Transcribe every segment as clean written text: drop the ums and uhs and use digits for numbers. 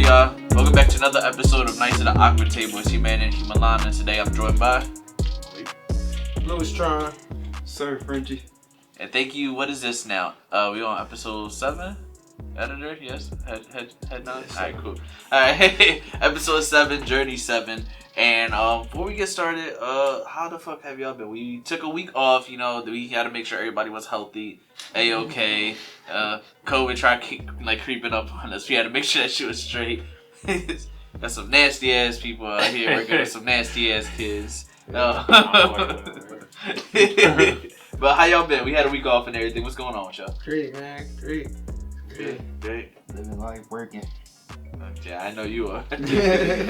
Y'all, welcome back to another episode of Nights at the Awkward Table. It's your man InhumanLine, and today I'm joined by Tron, Sir Frenchy. And thank you. What is this now? We on episode 7? Editor? Yes. Head nod? Yes, alright, cool. Alright, episode 7, Journey 7. And before we get started, how the fuck have y'all been? We took a week off, you know, we had to make sure everybody was healthy, A-okay. COVID tried creeping up on us. We had to make sure that shit was straight. Got some nasty ass people out here working with some nasty ass kids. But how y'all been? We had a week off and everything. What's going on with y'all? Great, man. Great. Living life, working. Yeah, I know you are. Yeah,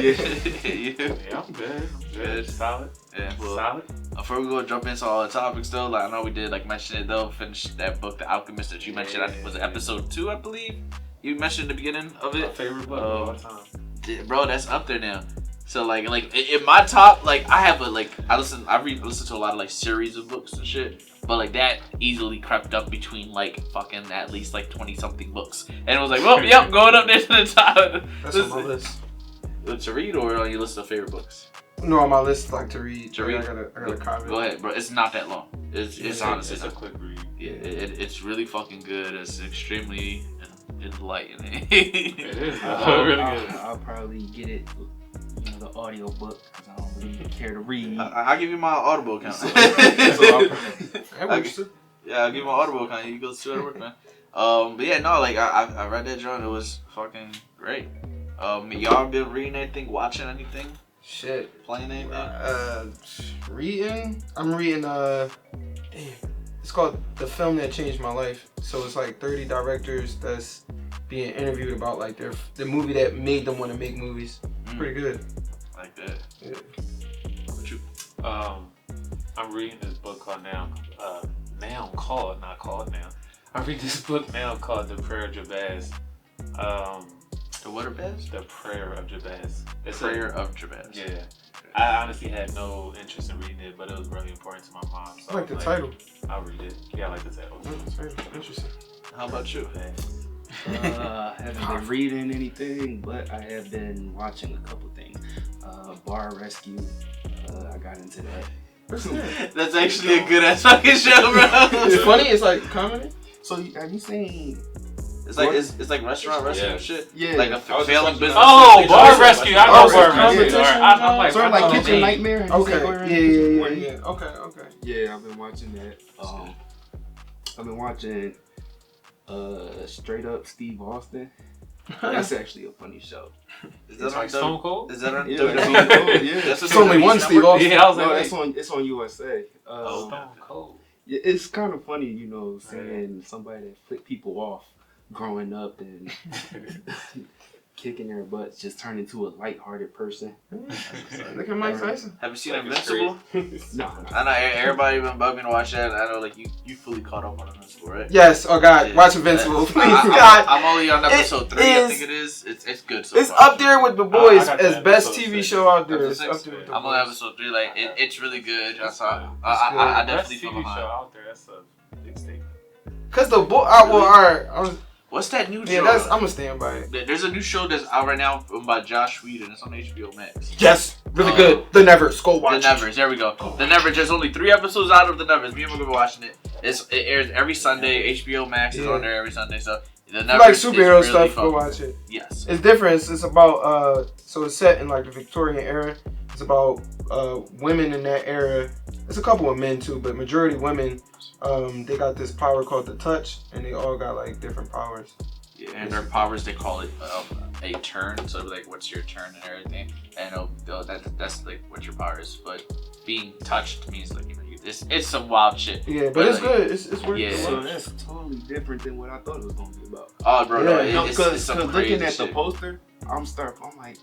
I'm good. Solid. Yeah, well, solid. Before we go jump into all the topics though, like I know we did mention it though, finish that book, The Alchemist, that you mentioned. I think was it episode 2, I believe. You mentioned the beginning of it. My favorite book of all time. Bro, that's up there now. So like in my top, I have I listen to a lot of series of books and shit. But that easily crept up between fucking at least 20 something books. And it was well, yep, going up there to the top. That's on my list. To read or on your list of favorite books? No, on my list to read. To read? I got a comment. Go ahead, bro. It's not that long. It's honestly a quick read. Yeah, it's really fucking good. It's extremely enlightening. It is. Really good. I'll probably get it, the audio book, because I don't really care to read. I'll give you my Audible account. I'll give you my Audible account. You go to it at work, man. But yeah, no, I read that joint. It was fucking great. Y'all been reading anything, watching anything? Shit. Playing anything? Reading? I'm reading, it's called The Film That Changed My Life. So it's 30 directors that's being interviewed about the movie that made them want to make movies. It's pretty good. Like that. Yeah. How about you? I'm reading this book called I'm reading this book now called The Prayer of Jabez. The what of Jabez? The Prayer of Jabez. It's Prayer of Jabez. Yeah. I honestly had no interest in reading it, but it was really important to my mom. So I like the title. I'll read it. Yeah, I like the title. Interesting. How about you? I haven't been reading anything, but I have been watching a couple things. Bar Rescue. I got into that. What's that? That's actually a good ass fucking show, bro. It's funny. It's comedy. So have you seen? It's like restaurant rescue and shit. Yeah. Like a failing business. Oh, Bar Rescue. I know Bar Rescue. Yeah. Sort of like Kitchen Nightmare. Okay. Yeah. Okay. Yeah, I've been watching that. I've been watching Straight Up Steve Austin. That's actually a funny show. Is that like Stone Cold? Is that on Yeah, WWE? yeah. It's only one Steve Austin. Yeah, I was No, like, it's on USA. Stone Cold. Yeah, it's kind of funny, seeing somebody that flipped people off growing up and kicking their butts just turn into a lighthearted person. Look at Mike Tyson. Have you seen Invincible? No. I know everybody been bugging to watch that. I know you fully caught up on Invincible, right? Yes. Oh God, Yeah. watch Invincible, please. God, I'm only on episode 3. I think it is. It's good. So it's far. up there with The Boys I got as that best episode TV 6. show out there. Episode It's up 6? there with The I'm on Boys. episode 3. It's really good. I Best definitely feel TV behind. show out there. That's a big statement. Cause the boy, alright. What's that new Yeah, show? I'm gonna stand by it. There's a new show that's out right now by Josh Whedon. It's on HBO Max. Yes, really good. The Nevers, go watch. The Nevers, there we go. The Nevers, there's only 3 episodes out of The Nevers. Me and we're gonna be watching it. It airs every Sunday. HBO Max is on there every Sunday. So The Nevers like is superhero really stuff, fun. go watch it. Yes. It's different. It's about so it's set in the Victorian era. It's about women in that era. It's a couple of men too, but majority women. They got this power called the touch, and they all got different powers. Yeah, and their powers, they call it a turn. So what's your turn and everything, and that's what your power is. But being touched means it's some wild shit. Yeah, but it's good. It's worth Yeah. it. So that's totally different than what I thought it was gonna be about. Oh, bro, no, Yeah. it's Because some crazy looking at shit. the poster, I'm like,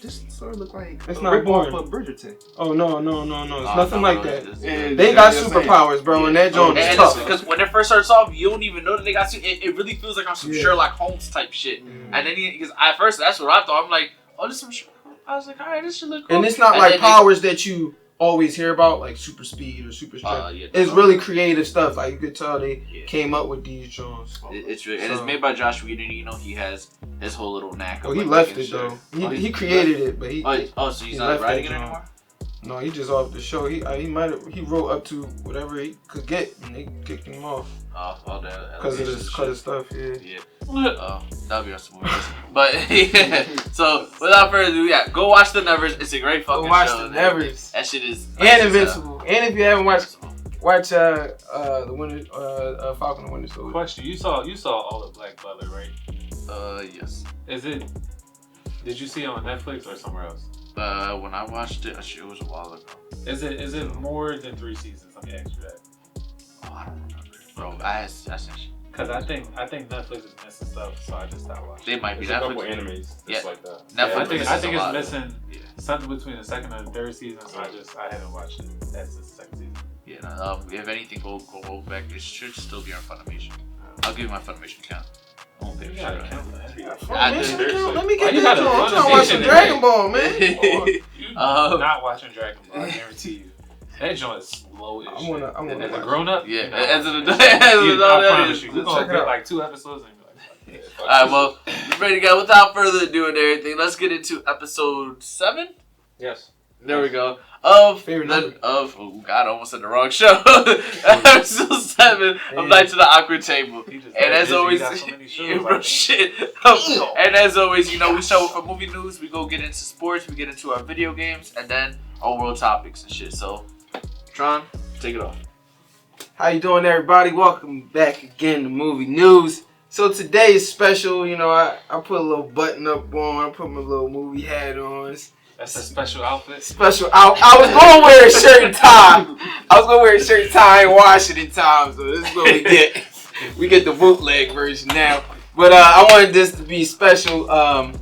Just sort of look like It's a not rip-off boring. of Bridgerton. Oh no, it's nothing like that. And They got just superpowers, bro, and that joint is And tough. because when it first starts off, you don't even know that they got it really feels like on some Sherlock Holmes type shit. And then because at first that's what I thought. I'm like, oh, this is some shit. I was like, all right, this should look cool. And it's not like powers that you always hear about, like super speed or super strength. It's really creative stuff. Like you could tell they came up with these joints. It's really, and it's made by Josh Whedon. You know, he has his whole little knack. Oh, he left it though. He created it, but he. So he's not writing it anymore. No, he just off the show. He wrote up to whatever he could get, and they kicked him off. Because of this cut of stuff. Yeah. That'll be awesome movie. But so without further ado, go watch The Nevers. It's a great fucking show. Go watch The Nevers. That shit is and Invincible. And if you haven't watched the Winter Falcon and Winter Soldier. Question: You saw all of Black Butler, right? Yes. Did you see it on Netflix or somewhere else? When I watched it, it was a while ago. Is it more than 3 seasons? Let me ask you that. Oh, I don't remember, bro. I Because I think Netflix is missing stuff, so I just stopped watching. They might be. There's a Netflix. couple animes just like that. Netflix. I think it's missing something between the second and third season, so I haven't watched it. That's the second season. Yeah. If anything, go back. It should still be on Funimation. I'll give you my Funimation account. I won't pay for Let me get that joint. I'm trying to watch some Dragon Ball, man. Not watching Dragon Ball, I guarantee you. That joint is slow as shit. As a grown up, as an adult, I promise you, we're gonna get like 2 episodes and be like, alright, well, ready to go. Without further ado and everything, let's get into episode 7. Yes. There we go. Oh God, I almost said the wrong show. Episode 7 of Night to the Aqua Table. And as always, and as always, we show for movie news, we go get into sports, we get into our video games, and then our world topics and shit. So, Tron, take it off. How you doing, everybody? Welcome back again to Movie News. So today is special. I put a little button up on. I put my little movie hat on. That's a special outfit. Special out. I was going to wear a shirt and tie. I ain't wash it in time, so this is what we get. We get the bootleg version now. But I wanted this to be special. My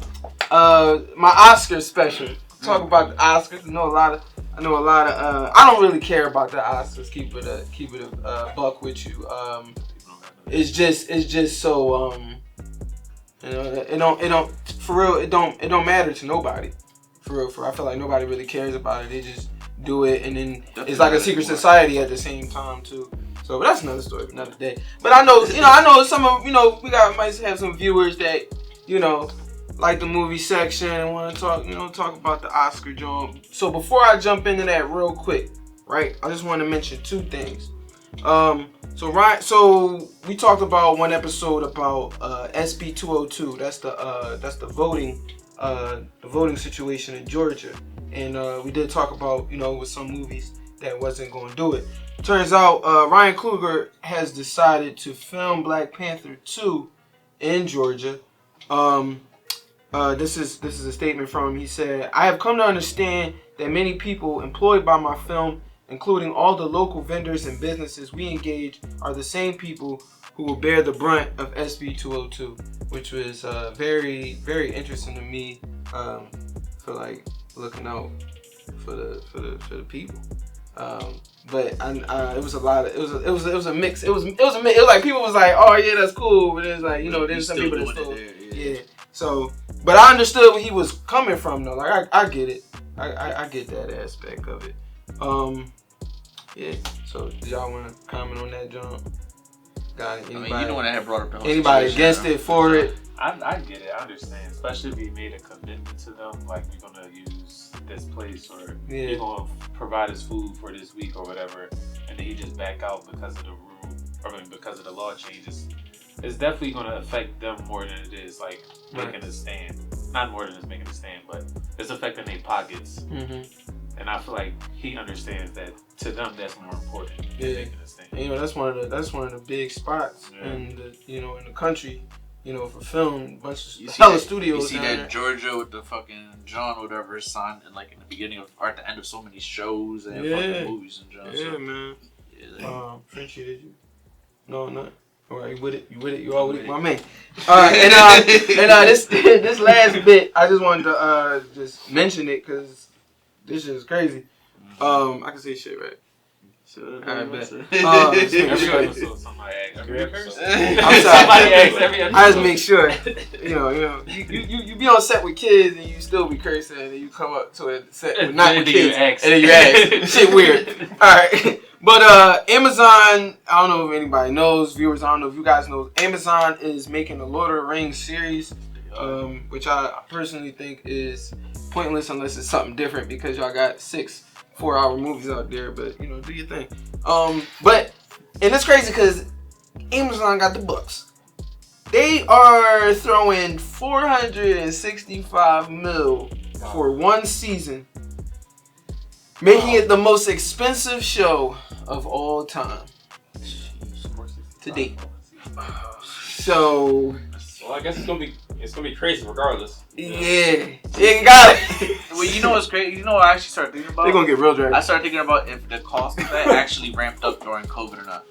Oscar special. Talk about the Oscars. I know a lot of. I don't really care about the Oscars. Keep it a buck with you. It's just so it don't for real. It don't matter to nobody. For real, I feel like nobody really cares about it. They just do it, and then it's like a secret society at the same time too. So, but that's another story for another day. But I know some of we might have some viewers that like the movie section and want to talk about the Oscar joint. So before I jump into that real quick, right? I just want to mention 2 things. So we talked about one episode about SB 202. That's the voting situation in Georgia, and we did talk about with some movies that wasn't going to do it. Turns out Ryan Coogler has decided to film Black Panther 2 in Georgia. This is a statement from him. He said, "I have come to understand that many people employed by my film, including all the local vendors and businesses we engage, are the same people who will bear the brunt of SB 202, which was very, very interesting to me for like looking out for the people. But it was a lot of it was a mix. It was like people was like, oh yeah, that's cool, but it's like there's some people that still So, but I understood where he was coming from though. Like I get it. I get that aspect of it. Yeah. So, do y'all want to comment on that, John? Got it? Anybody? You the one that had brought up the whole anybody against it, for it? I get it. I understand. Especially if he made a commitment to them, like we're gonna use this place or you're gonna provide us food for this week or whatever, and then he just back out because of the rule because of the law changes. It's definitely gonna affect them more than it is like making a stand. Not more than it's making a stand, but it's affecting their pockets. Mm-hmm. And I feel like he understands that to them that's more important than making a stand. That's one of the big spots in the in the country. For film, bunch of hella studios. You see that Georgia with the fucking John whatever signed in like in the beginning of or at the end of so many shows and fucking movies and John. Yeah, man. Frenchy, did you? No, not. All right, you with it? You all with it, my man. This last bit, I just wanted to just mention it because this shit is crazy. I can say shit, right? I bet. Every episode, somebody asks. Every episode. I'm sorry. Somebody asks every episode. I just make sure, you be on set with kids and you still be cursing and then you come up to a set with not with kids and then you ask. Shit weird. All right. But Amazon, I don't know if anybody knows, viewers, I don't know if you guys know, Amazon is making a Lord of the Rings series, which I personally think is pointless unless it's something different because y'all got 6 4-hour movies out there, but do your thing. And it's crazy because Amazon got the books. They are throwing $465 million for one season, making it the most expensive show of all time to date. So, well, I guess it's gonna be crazy regardless. Yeah, you got it. Well, you know what's crazy? You know what I actually started thinking about? They're gonna get real drag. I started thinking about if the cost of that actually ramped up during COVID or not.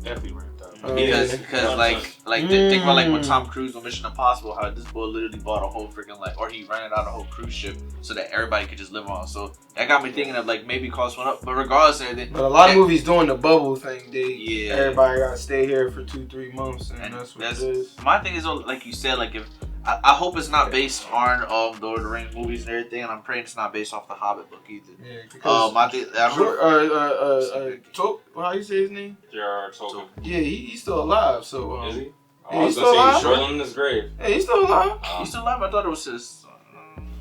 Definitely ramped up. Because think about like when Tom Cruise on Mission Impossible, how this boy literally bought a whole freaking or he rented out a whole cruise ship so that everybody could just live on. So that got me thinking of maybe costs went up, but regardless of everything. But a lot of movies doing the bubble thing. Everybody gotta stay here for 2-3 months, and that's what it is. My thing is like you said, if I hope it's not based on Lord of the Rings movies and everything, and I'm praying it's not based off the Hobbit book either. Yeah, because how you say his name? J.R.R. Tolkien. Yeah, he's still alive. So is he? Yeah, I was gonna say he's shortling in his grave. Yeah, he's still alive. He's still alive? I thought it was his.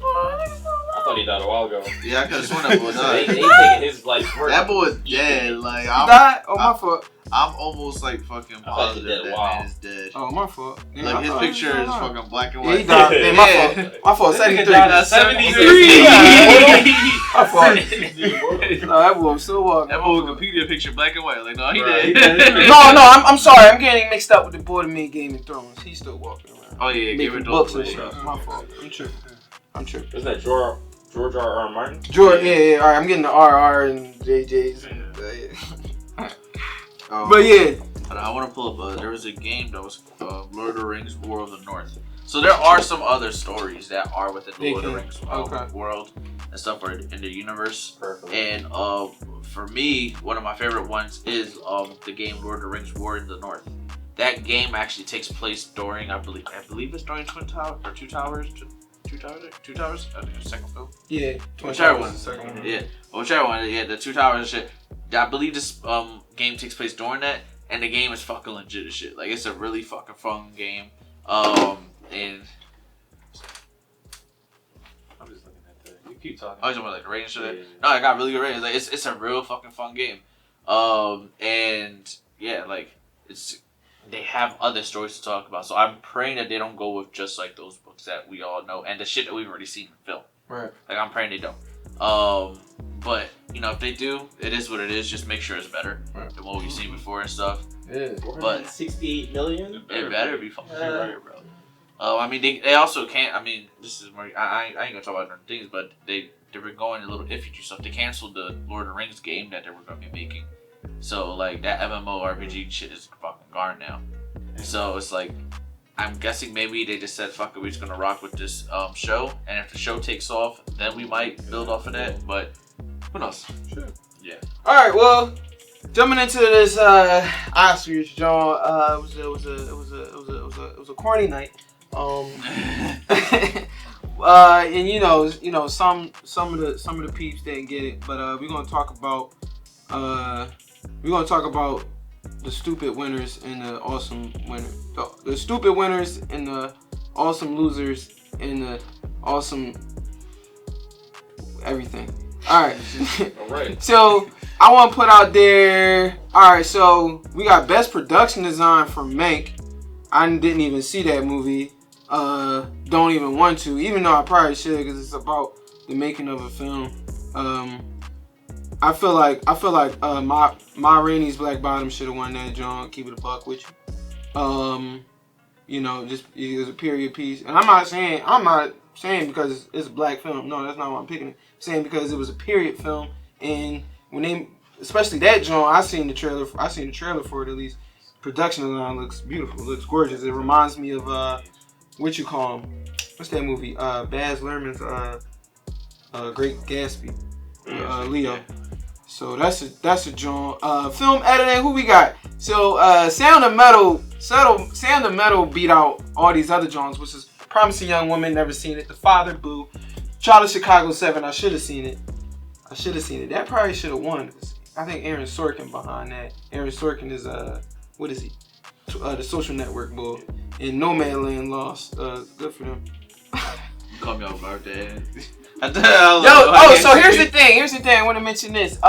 I thought he died a while ago. Yeah, I could have sworn that boy died. They taking his life. That boy's dead. He died? Oh, my fault. I'm almost fucking positive that man is dead. Oh, my fault. Yeah, his picture is fucking black and white. Yeah, he died. Man, my fault. My fault. 73. 73. My fault. No, that boy was still walking. That boy Wikipedia picture black and white. No, he dead. No, I'm sorry. I'm getting mixed up with the boy that made Game of Thrones. He's still walking around. Oh yeah, Game of Thrones. My fault. I'm tripping. Isn't that George R.R. Martin? George, yeah. All right, I'm getting the RR and JJ's. But yeah. I want to pull up. There was a game that was Lord of the Rings: War of the North. So there are some other stories that are within the Lord of the Rings world and stuff, or in the universe. Perfect. And for me, one of my favorite ones is the game Lord of the Rings: War in the North. That game actually takes place during, I believe it's during Two Towers. I think it's the second film. Yeah, whichever one. The second one. Yeah, whichever one. Yeah, the Two Towers and shit. I believe this game takes place during that, and the game is fucking legit as shit. It's a really fucking fun game. And I'm just looking at that. You keep talking. Oh, you're talking about the rating shit? Yeah. No, I got really good ratings. It's a real fucking fun game. And yeah, they have other stories to talk about. So I'm praying that they don't go with just those books that we all know and the shit that we've already seen in film. Right. I'm praying they don't. But if they do, it is what it is. Just make sure it's better than what we've seen before and stuff. Yeah. But 68 million. It better be fucking better, bro. They also can't. This is more. I ain't gonna talk about different things, but they were going a little iffy stuff. They canceled the Lord of the Rings game that they were gonna be making. So that MMORPG shit is fucking gone now. So it's I'm guessing maybe they just said fuck it, we're just gonna rock with this show, and if the show takes off, then we might build off of that. But who knows? Sure. Yeah. All right. Well, jumping into this Oscars, John. It was a corny night. And some of the peeps didn't get it, but we're gonna talk about the stupid winners and the awesome winners. The stupid winners and the awesome losers and the awesome everything. Alright. Alright. So I want to put out there. Alright, so we got Best Production Design for Mank. I didn't even see that movie. Don't even want to, even though I probably should, because it's about the making of a film. I feel like Ma Rainey's Black Bottom should have won that, John. Keep it a buck with you. Just it was a period piece, and I'm not saying because it's a black film. No, that's not why I'm picking it. I'm saying because it was a period film, and when they, especially that John, I seen the trailer for it at least. production design looks beautiful. It looks gorgeous. It reminds me of what you call him? What's that movie? Baz Luhrmann's Great Gatsby. Leo. So that's a joint. Film editing. Who we got? So Sound of Metal beat out all these other joints, which is Promising Young Woman. Never seen it. The Father, Boo. Trial of Chicago 7. I should have seen it. That probably should have won. I think Aaron Sorkin behind that. Aaron Sorkin is what is he? The Social Network bull. And Nomadland lost. Good for them. Call me off guard, Dad. So here's the thing. I want to mention this.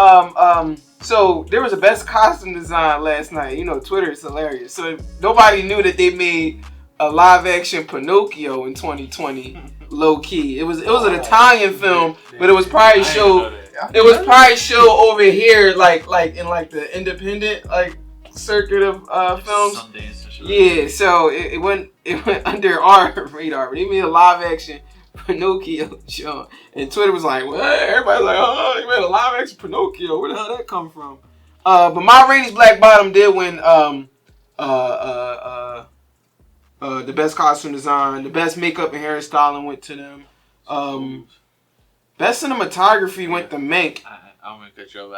So there was a best costume design last night. You know, Twitter is hilarious. So nobody knew that they made a live action Pinocchio in 2020. Low key, it was an Italian film, but it was probably showed. It was probably showed over here, like in like the independent circuit of films. Yeah, so it went under our radar. But they made a live action Pinocchio show, and Twitter was like, "What?" Everybody's like, "Oh, they made a live action Pinocchio. Where the hell did that come from?" But Ma Rainey's Black Bottom did win the best costume design, the best makeup and hairstyling went to them. Best cinematography went to Mank. I'm gonna cut you off.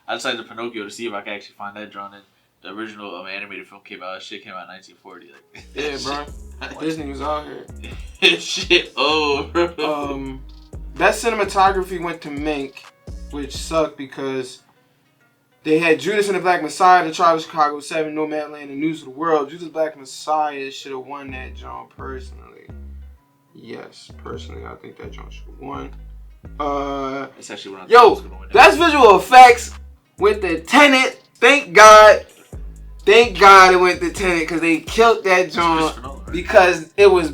I decided to Pinocchio to see if I can actually find that drawn in. The original animated film came out. That shit came out in 1940. Yeah, bro. Disney was out here. Shit. Best cinematography went to Mank, which sucked because they had Judas and the Black Messiah, The Trial of Chicago 7, Nomadland, and News of the World. Judas and the Black Messiah should have won that joint personally. Yes, personally, I think that joint should have won. That's actually what I'm best visual effects went to Tenet. Thank God it went to Tenet because they killed that joint because it was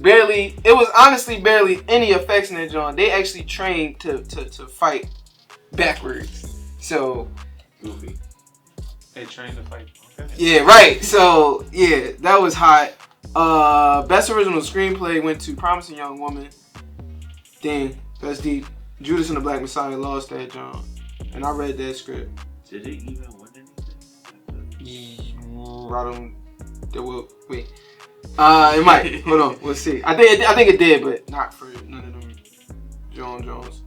honestly barely any effects in that joint. They actually trained to fight backwards. So goofy. They trained to fight. Okay. Yeah, right. So yeah, that was hot. Best original screenplay went to Promising Young Woman. Dang, that's deep. Judas and the Black Messiah lost that joint, and I read that script. Did it even win anything? Wait. It might. Hold on. We'll see. I think it did, but not for none of them. Jones.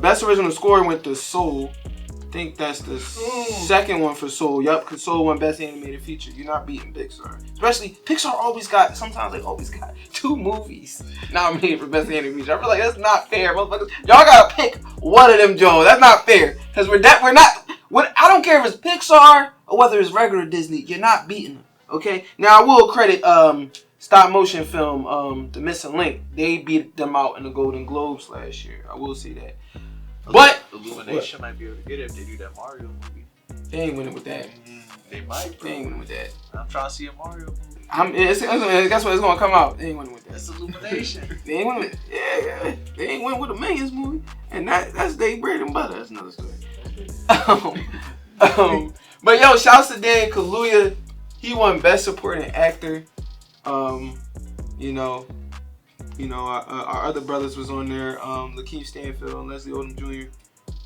Best original score went to Soul. I think that's the second one for Soul. Yup, because Soul won Best Animated Feature. You're not beating Pixar. Especially, Pixar sometimes they always got 2 movies nominated for Best Animated Feature. I feel like that's not fair, motherfuckers. Y'all gotta pick one of them, Joe. That's not fair. Because I don't care if it's Pixar or whether it's regular Disney. You're not beating them, okay? Now, I will credit stop motion film, The Missing Link. They beat them out in the Golden Globes last year. I will say that. But Illumination might be able to get it if they do that Mario movie. They ain't winning with that. They might. They ain't winning with that. I'm trying to see a Mario movie. Guess what? It's gonna come out. They ain't winning with that. That's Illumination. They ain't winning. Yeah. They ain't winning with a Minions movie, and that's their bread and butter. That's another story. But yo, shouts to Dan Kaluuya. He won Best Supporting Actor. Our other brothers was on there. Lakeith Stanfield and Leslie Odom Jr.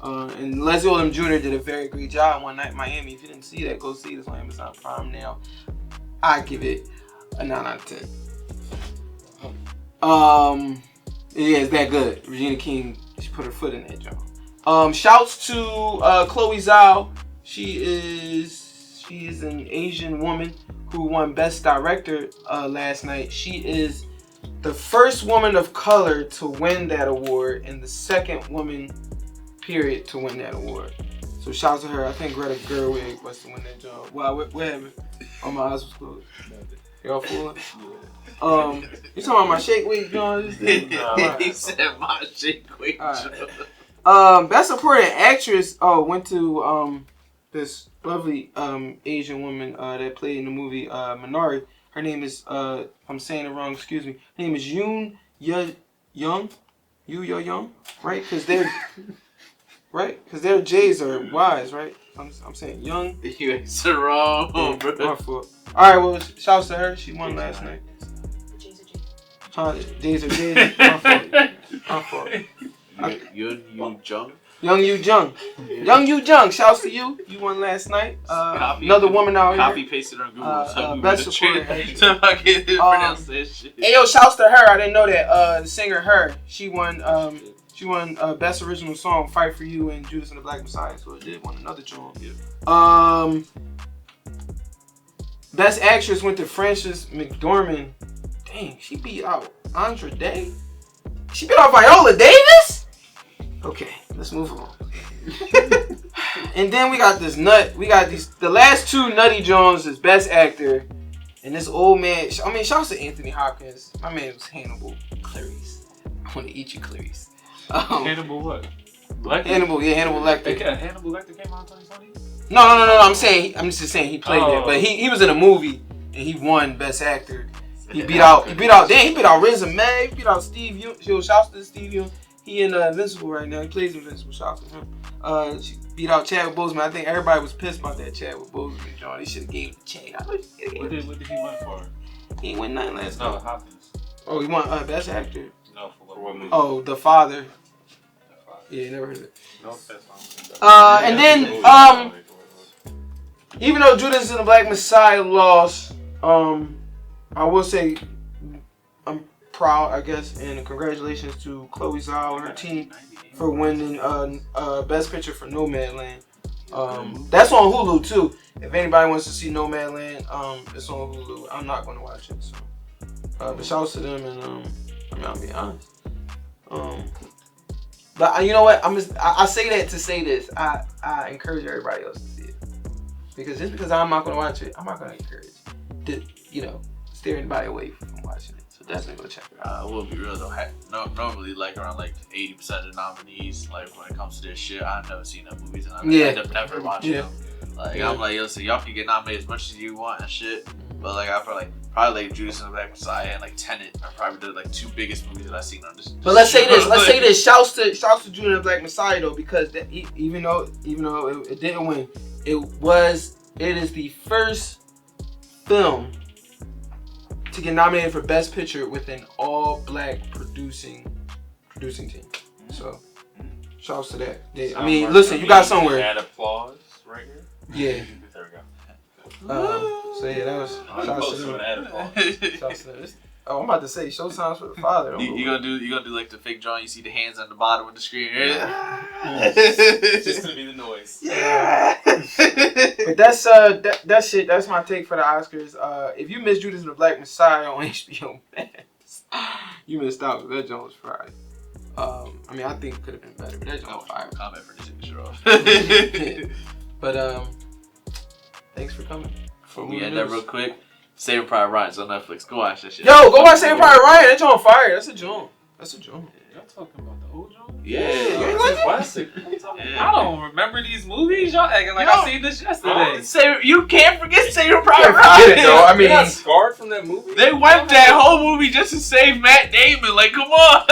And Leslie Odom Jr. did a very great job one night in Miami. If you didn't see that, go see it. It's on Amazon Prime now. I give it a 9 out of 10. Yeah, it's that good. Regina King, she put her foot in that joint. Shouts to Chloe Zhao. She is an Asian woman who won Best Director last night. She is the first woman of color to win that award and the second woman, period, to win that award. So shout out to her. I think Greta Gerwig was to win that job. Wow, what happened? Oh, my eyes was closed. Y'all fooling? You talking about my shake weight, John? He said my shake weight, John. Best Supporting Actress went to this lovely Asian woman that played in the movie Minari. Her name is, I'm saying it wrong, excuse me. Her name is Yoon Young. Young, right? Because their J's are Y's, right? I'm saying Young. You answered wrong, bro. My fault. All right, well, shouts to her. She won last night. J's are J's. My fault. Yoon Jung? Young Yu Jung. Young Yu Jung, shouts to you. You won last night. Another woman out here. Copy pasted on Google. So best supporting actress. to fucking pronounce this shit. Hey yo, shouts to her. I didn't know that. The singer Her. She won. She won best original song, "Fight for You" and Judas and the Black Messiah. So it did win another joint. Yeah. Best actress went to Frances McDormand. Dang, she beat out Andra Day. She beat out Viola Davis. Okay, let's move on. And then we got this nut. We got these. The last two Nutty Jones is best actor, and this old man. I mean, shouts to Anthony Hopkins. My man was Hannibal Clarice. I want to eat you, Clarice. Hannibal what? Lecter? Hannibal Lecter. Hannibal Lecter came out in 2020? No. I'm just saying he played it, but he was in a movie and he won best actor. He beat out Riz Ahmed. He beat out Steve Yeun. Shouts to Steve Yeun. He in Invincible right now. He plays Invincible. Shouts to him. She beat out Chadwick Boseman. I think everybody was pissed about that Chadwick Boseman joint. He should have gave it to Chad. What did he win for? He ain't win nothing last No, night. Hopkins. Oh, he won best actor. No, for what movie? Oh, The Father. Yeah, never heard of it. No, that's not. And then even though Judas and the Black Messiah lost, I will say I'm proud, I guess, and congratulations to Chloe Zhao and her team for winning Best Picture for Nomadland. That's on Hulu too. If anybody wants to see Nomadland, it's on Hulu. I'm not going to watch it. So, but shouts to them, and I'll be honest. But you know what? I say that to say this. I encourage everybody else to see it, because just because I'm not going to watch it, I'm not going to encourage steer anybody away from watching it. So definitely go check it out. I will be real though. Normally, like around like 80% of the nominees, like when it comes to this shit, I've never seen the movies and I end up never watching them. Like I'm like, yo, so y'all can get nominated as much as you want and shit. But like I feel like probably like Judas and the Black Messiah and like Tenet are probably the like two biggest movies that I've seen on this. But let's say this. Shouts to Judas and the Black Messiah though, because even though it didn't win, it is the first film to get nominated for Best Picture with an all-black producing team. So, shouts to that. I mean, listen, you got somewhere. Add applause right here. Yeah. There we go. So yeah, that was shouts to them. Add applause. Shouts to them. Oh, I'm about to say show signs for the father. You gonna do like the fake drawing? You see the hands on the bottom of the screen. It's just gonna be the noise. Yeah. But that's that shit. That's my take for the Oscars. If you missed Judas and the Black Messiah on HBO Max, you missed out. That joint was fried. I mean, I think it could have been better, but that joint was fire. Comment for this shit off. But thanks for coming. Before we end that real quick, Saving Private Ryan's on Netflix. Go watch that shit. Yo, go watch Saving Private Ryan. That joint fire. That's a joint. Y'all talking about the old John? Yeah, It's a classic. I don't remember these movies. Y'all acting like I seen this yesterday. You can't forget Saving Private Forget Ryan. it, though. I mean, You're not scarred from that movie. They wiped that whole movie just to save Matt Damon. Like, come on.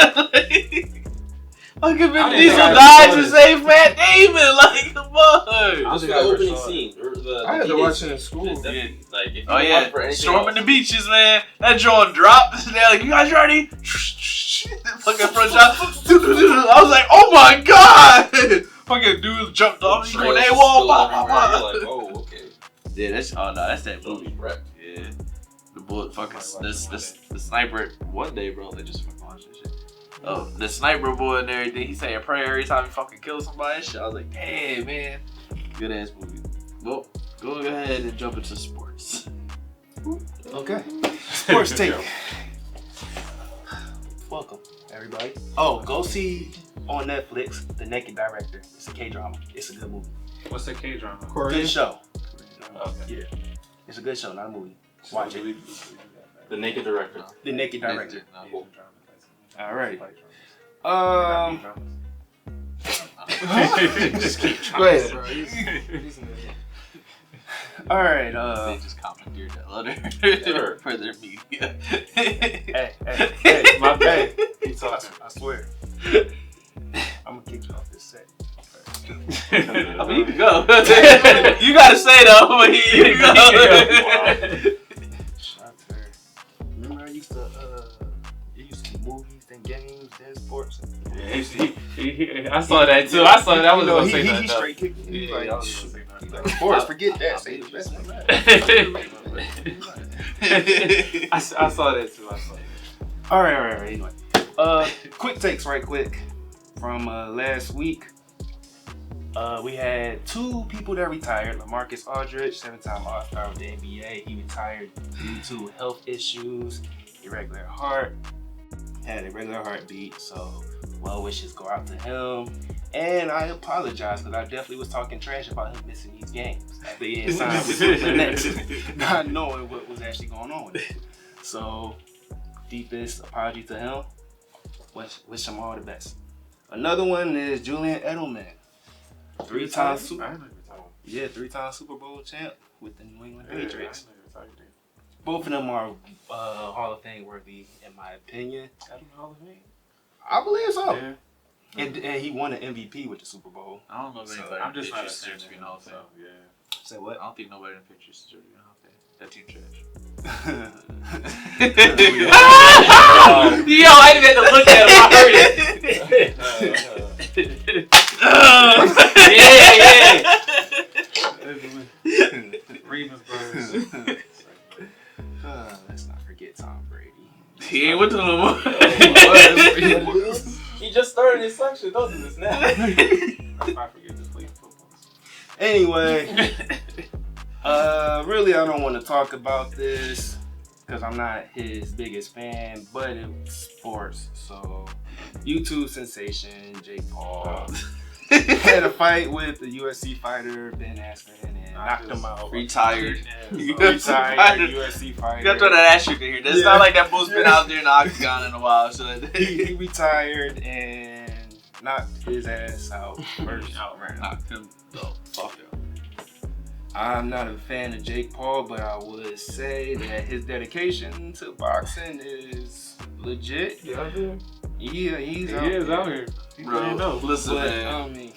Fucking Vin Diesel died to save Matt Damon. Like, come on. Just the opening scene. Or the I had to watch it in school. Like, if you Oh yeah, for anything storming else, the beaches, man. That joint dropped. They're like, you guys ready? Fucking front shot. I was like, oh my god. Fucking dude jumped off. He's going, hey, whoa, You're like, oh, okay. Yeah, that's that movie. Right. Yeah, the bullet fucking the sniper. One day, bro, they just fucking watched that shit. Oh, the sniper boy and everything. He say a prayer every time he fucking kills somebody and shit. I was like, damn, man, good ass movie. Well, go ahead and jump into sports. Okay. Sports take. Welcome, everybody. Oh, go see on Netflix The Naked Director. It's a K-drama. It's a good movie. What's the K-drama? Good show. Okay. Yeah. It's a good show, not a movie. Watch it. The Naked Director. The Naked Director. Cool. Alright. Just keep Go ahead, bro. Alright, They just commandeered that letter for their media. hey, my bad. I swear. I'm gonna kick you off this set. I mean, you can go. You gotta say though, but you can go. Shout to her. Remember I used to be movies, then games, then sports. I I saw that too. I saw that. I was gonna say he that. straight kicked it. He Yeah, like, I was gonna say that. of course, forget that. Say the best one. I saw that too. I saw that. All right. Anyway, quick takes, right quick, from last week. We had 2 people that retired. LaMarcus Aldridge, 7-time All-Star with the NBA. He retired due to health issues, irregular heart, had a irregular heartbeat. So, well wishes go out to him. And I apologize because I definitely was talking trash about him missing these games at the end time with the Nets, not knowing what was actually going on with it. So, deepest apology to him. Wish him all the best. Another one is Julian Edelman. 3-time Super Bowl champ with the New England Patriots. Both of them are Hall of Fame worthy, in my opinion. I believe so. Yeah. And he won an MVP with the Super Bowl. I don't know if anybody I'm just not a Patriots fan deserves to be in the Hall of Fame. so yeah. Say what? I don't think nobody in the Patriots deserves to be in the Hall of Fame. That team trash. Yo, I didn't have to look at him. I heard it. Remus Burns. Let's not forget Tom Brady. He ain't with them no more. He just started his section. Don't do this now. I forget to play football. Anyway, really, I don't want to talk about this because I'm not his biggest fan, but it's sports. So, YouTube sensation Jake Paul had a fight with the UFC fighter Ben Askren and knocked him out. Retired. Retired UFC fighter. You got to throw that asterisk in here. It's not like that bull's been out there in the octagon in a while. So He retired and knocked his ass out first round. knocked him. Oh, fuck him. I'm not a fan of Jake Paul, but I would say that his dedication to boxing is legit. Yeah, He's He out is there. out here. Bro, listen, But, man. I mean,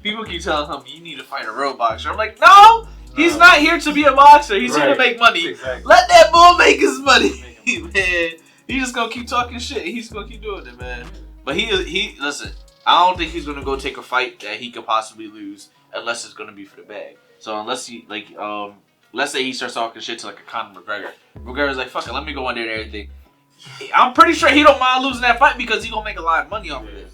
People keep telling him, you need to fight a real boxer. I'm like, no! He's not here to be a boxer. He's here to Right. make money. Exactly. Let that bull make his money, man. He's just gonna keep talking shit. He's gonna keep doing it, man. But listen, I don't think he's gonna go take a fight that he could possibly lose unless it's gonna be for the bag. So unless he, let's say he starts talking shit to like a Conor McGregor. McGregor's like, fuck it, let me go in there and everything. I'm pretty sure he don't mind losing that fight because he gonna make a lot of money off of it.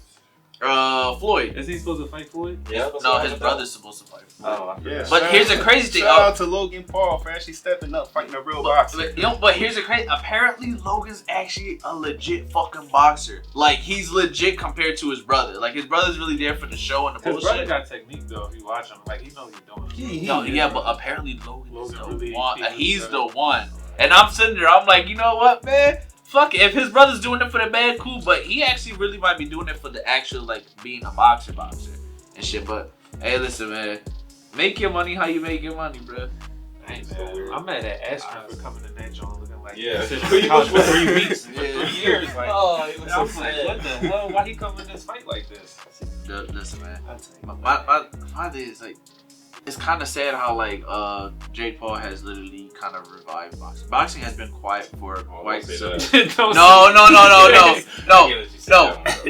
Floyd. Is he supposed to fight Floyd? Yeah. No, his brother's supposed to fight. Oh, I yeah. forgot. But here's the crazy thing. Shout out to Logan Paul for actually stepping up, fighting a real boxer. But here's the crazy. Apparently, Logan's actually a legit fucking boxer. Like he's legit compared to his brother. Like his brother's really there for the show and the His brother bullshit. got technique though. If you watch him, like he knows what he's doing. Yeah, but apparently Logan is Logan the really one. keeps He's his the brother. one. And I'm sitting there. I'm like, you know what, man? Fuck it. If his brother's doing it for the bad, cool. But he actually really might be doing it for the actual like being a boxer and shit. But hey, listen, man. Make your money how you make your money, bro. Hey, man, I'm mad at Astro for coming in that joint looking like Yeah. sitting on the couch for 3 weeks, for Yeah. 3 years. Like, Oh, he was I so was like, sad. what the hell? Why he come in this fight like this? Listen, man. My thing is like, it's kind of sad how like Jake Paul has literally kind of revived boxing. Boxing has been quiet for quite some. Don't No. No.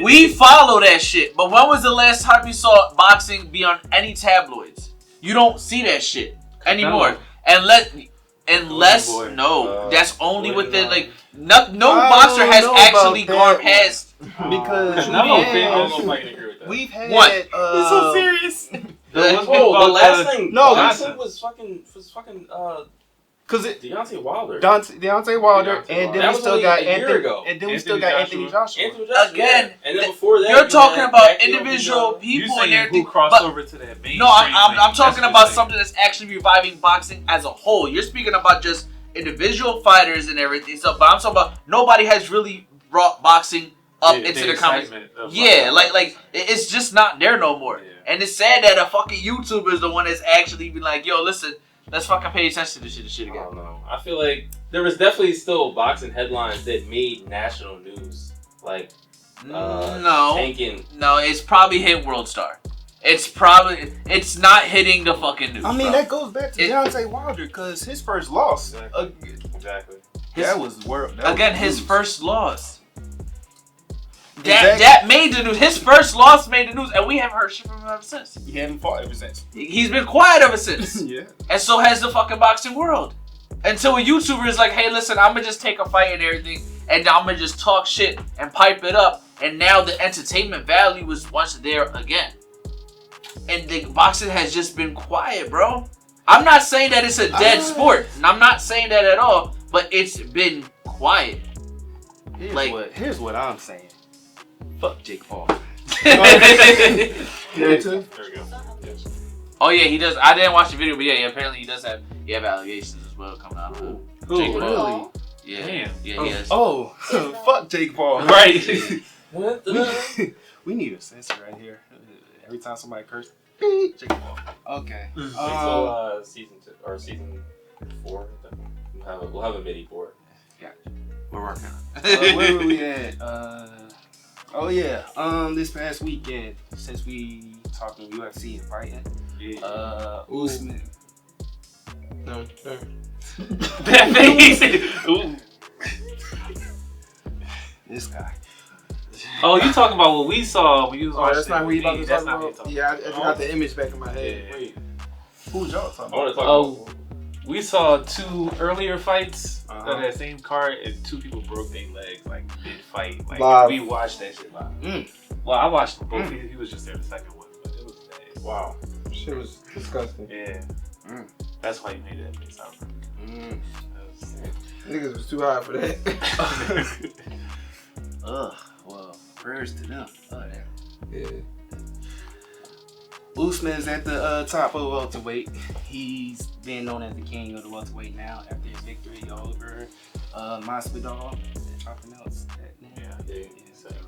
We follow that shit. But when was the last time you saw boxing be on any tabloids? You don't see that shit anymore. Unless boy. that's only Boy, within no. like no I boxer don't has know actually about gone that past. Because No, we I don't had, know if I can agree with that. we've had What? He's so serious. Oh, the last thing. No, Johnson was fucking because it Deontay Wilder. Deontay Wilder, Deontay and Wilder. then That we was still only got a year Anthony, ago. and then we Anthony still got Joshua. Anthony Joshua. Anthony Joshua, Again, yeah. And then before that, You're you talking had about Pacquiao, individual You people and saying everything. who crossed But over to that mainstream? no, I'm lane. talking That's about what something that's actually reviving boxing as a whole. You're speaking about just individual fighters and everything. So, but I'm talking about nobody has really brought boxing up you're saying. into the comments. excitement of, Yeah, like it's just not there no more. Yeah. And it's sad that a fucking YouTuber is the one that's actually been like, yo, listen, let's fucking pay attention to this shit I again. don't know. I feel like there was definitely still boxing headlines that made national news, like No, tanking. no, it's probably hit World Star. It's not hitting the fucking news. I mean, bro. that goes back to It- Deontay Wilder because his first loss. Exactly. That was world. That Again, was his news. first loss. That made the news. His first loss made the news, and we haven't heard shit from him ever since. He haven't fought ever since. He's been quiet ever since. Yeah. And so has the fucking boxing world. Until a YouTuber is like, hey, listen, I'm gonna just take a fight and everything, and I'm gonna just talk shit and pipe it up, and now the entertainment value is once there again. And the boxing has just been quiet, bro. I'm not saying that it's a dead sport, and I'm not saying that at all, but it's been quiet. Here's what I'm saying. Fuck Jake Paul. Yeah, too. There we go. Yes. Oh yeah, he does. I didn't watch the video, but yeah, apparently he does have allegations as well coming out of him. Jake Paul. Really? Yeah, Damn. yeah, he has. Oh, fuck Jake Paul. Right. We need a censor right here. Every time somebody curses, Jake Paul. Okay. So season 2 or season 4, we'll have a mini for it. We're working on it. Where were we at? This past weekend, since we talking UFC and fighting, Usman. No. That face. Ooh. This guy. Oh, you talking about what we saw when you was Oh, watching? that's not what you about to That's talk not what about. you Yeah, I just got the image back in my head. Yeah. Wait. Who's y'all talking I want about? to talk about. We saw 2 earlier fights Uh-huh. on that same card, and 2 people broke their legs like mid-fight. Like Live. we watched that shit live. Mm. Well, I watched them both. He was just there the second one, but it was bad. Wow. Shit was disgusting. Yeah, Mm. that's why he made that face out. Mm. Niggas was too high for that. Ugh. Well, prayers to them. Oh, yeah. Yeah. Usman's at the top of welterweight. He's been known as the king of the welterweight now after his victory over Masvidal. Is that how I pronounce that name? Yeah, you said it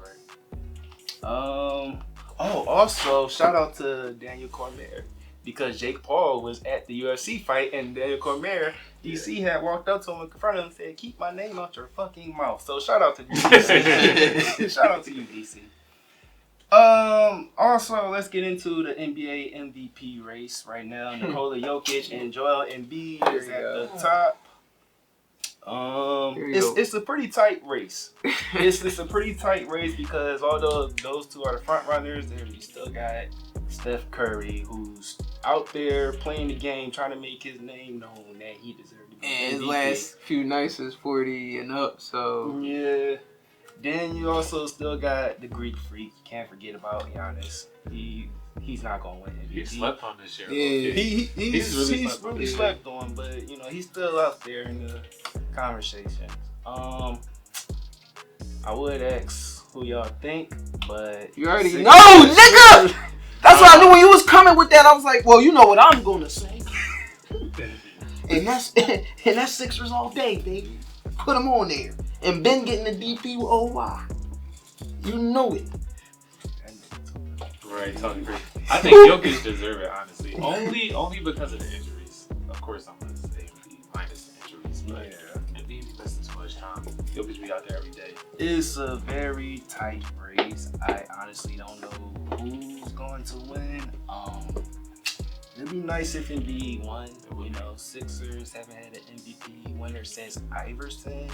right. Also, shout out to Daniel Cormier because Jake Paul was at the UFC fight and Daniel Cormier, DC, had walked up to him and confronted him and said, "Keep my name out your fucking mouth." So shout out to you, DC. Shout out to you, DC. Also, let's get into the NBA MVP race right now. Nikola Jokic and Joel Embiid is at the top. It's a pretty tight race. It's a pretty tight race because although those 2 are the front runners, you still got Steph Curry, who's out there playing the game, trying to make his name known that he deserves to be And his MVP. last few nights is 40 and up, so Yeah. Then you also still got the Greek freak. You can't forget about Giannis. He's not gonna win MVP. He slept on this year. Yeah. He's really slept slept on, but he's still out there in the conversation. I would ask who y'all think, but you already know, nigga. That's why I knew when you was coming with that. I was like, well, you know what I'm gonna say, and that's Sixers all day, baby. Put them on there, and Ben getting the DP with OY. You know it. Right, talking great. I think Jokic deserve it, honestly. Only because of the injuries. Of course, I'm gonna say Embiid minus the injuries, but Embiid be missing too much time. Jokic be out there every day. it's a very tight race. I honestly don't know who's going to win. It'd be nice if Embiid won. Sixers haven't had an MVP winner since Iverson.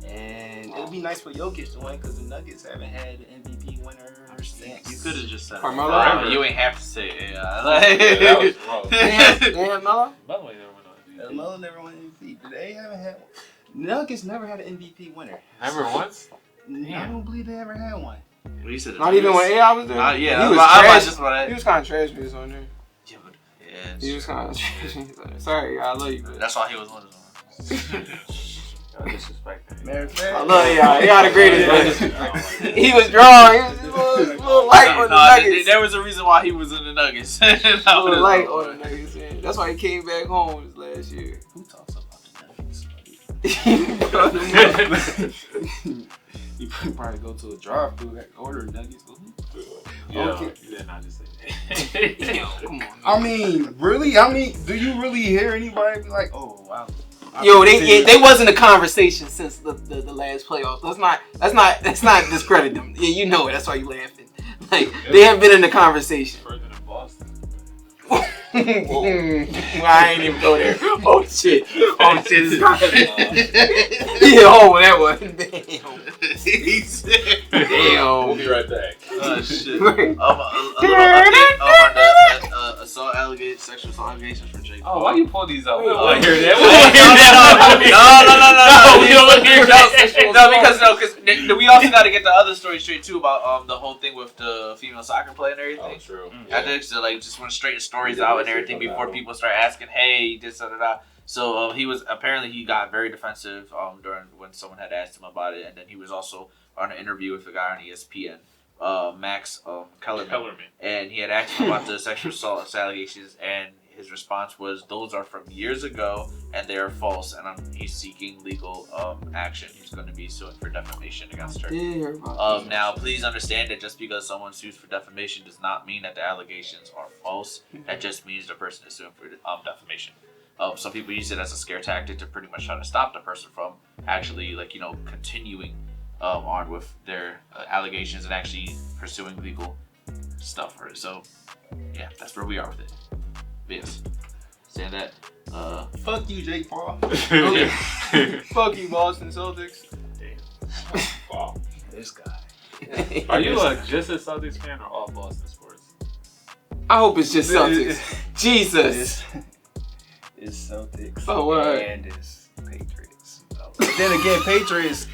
And it'd be nice for Jokic to win because the Nuggets haven't had an MVP winner since. You could have just said Carmelo? it. You ain't have to say it. Yeah, that was wrong. They have Melo? By the way, never went on. Melo never won MVP. They haven't had one. Nuggets never had an MVP winner. Never once? I don't believe they ever had one. Well, you said Not even when AI was there? yeah, he was I trash. just about He was kind of trash when he was on there. Yeah, He was kind of trash. Sorry, I love you, but that's why he was one of them. Y'all disrespect that. Matter of fact, I love AI. AI the greatest, but Yeah. he was drawn. He was a little light on the Nuggets. There was a reason why he was in the Nuggets. A little light on the Nuggets. Man. That's why he came back home this last year. who talks about the Nuggets? You probably go to a drive-thru, order nuggets. Yeah, Okay. you did not just say that. Yo, come on. I mean, really? do you really hear anybody be like, "Oh, wow"? Yo, they wasn't a conversation since the last playoffs. Let's not discredit them. Yeah, you know it. That's why you laughing. Like they have been in the conversation. Further than Boston. I ain't even go there. Oh shit. Oh shit. Yeah, oh, that one. Damn. We'll be right back. Oh shit. A little update on the assault allegations, sexual assault allegations for Jake Paul. Oh, why you pull these out? We don't Oh, want to hear No, We don't want to hear about sexual because we also got to get the other story straight too about the whole thing with the female soccer player and everything. Oh, true. I think so, like just want to straighten stories out and everything before people start asking, hey, this da da da. So he got very defensive during when someone had asked him about it, and then he was also on an interview with a guy on ESPN, Max Kellerman, and he had asked him about the sexual assault allegations, and his response was, "Those are from years ago, and they are false, and he's seeking legal action. He's going to be suing for defamation against her." Now, please understand that just because someone sues for defamation does not mean that the allegations are false. That just means the person is suing for defamation. Some people use it as a scare tactic to pretty much try to stop the person from actually, continuing on with their allegations and actually pursuing legal stuff for it. So, yeah, that's where we are with it. Yes. Saying that. Fuck you, Jake Paul. Okay. Fuck you, Boston Celtics. damn. Wow. This guy. Are you just a Celtics fan or all Boston sports? I hope it's just Celtics. Jesus. It's Celtics. Oh, what? And it's Patriots. But then again, Patriots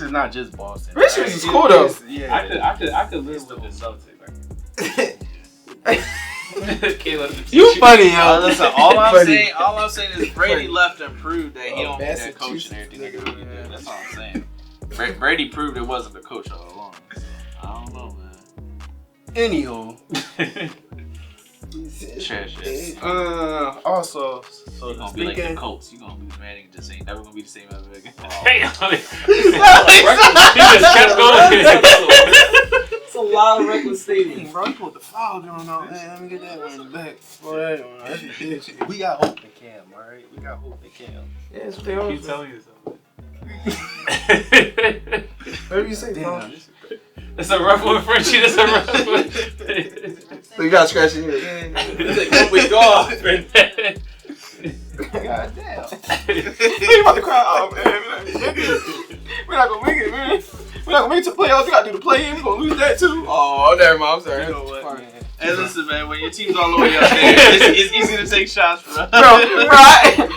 is not just Boston. Patriots is cool though. Yeah. I could live with the Celtics. You funny, yo. Listen, all I'm saying is Brady left and proved that he don't need that coach and everything. That's all I'm saying. Brady proved it wasn't the coach all along. I don't know, man. Anywho. Trash. Also, so You're gonna be like the Colts. You're gonna lose Manning, just ain't never gonna be the same ever again. Damn. He just kept going. It's a lot of reckless statements. Bro, you put the foul going on. Hey, let me get that one back. we got hope in Cam, alright? We got hope in Cam. Yeah, that's what they always Keep telling you something. Whatever you say, bro. That's a rough one, Frenchy. That's a rough one. So you gotta scratch your head. We go off. God damn. You about to cry? Oh, man. We're not gonna make it, man. We're not gonna make it to the playoffs. We gotta do the play-in. We're gonna lose that too. Oh, never mind. I'm sorry. You know what, man? Hey, listen, man. When your team's all the way up there, it's easy to take shots from. You heard what I said?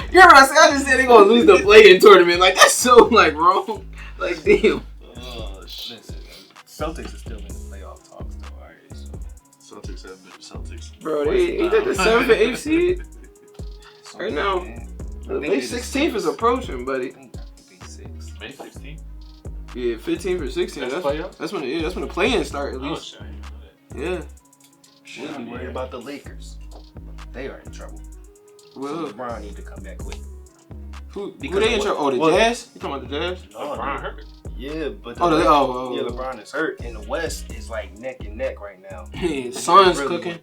I just said they're gonna lose the play-in tournament. Like, that's so, wrong. Like, damn. Oh, shit. Celtics are still in the playoff talks, though, alright? So. Celtics have been Celtics. Bro, ain't that the 7th or 8th seed? Right now. Man. May 16th is approaching, buddy. I think they 6. May 16th? Yeah, 15th or 16th. That's playoffs? That's when the play-in start at Oh, least. shit. I didn't know that. Yeah. We'll be worried about the Lakers. They are in trouble. Well, So LeBron need to come back quick. who Because they in of trouble? Oh, the what? Jazz? You talking about the Jazz? LeBron hurt. Yeah, but Oh, LeBron is hurt, and the West is like neck and neck right now. Hey, Suns Really cooking.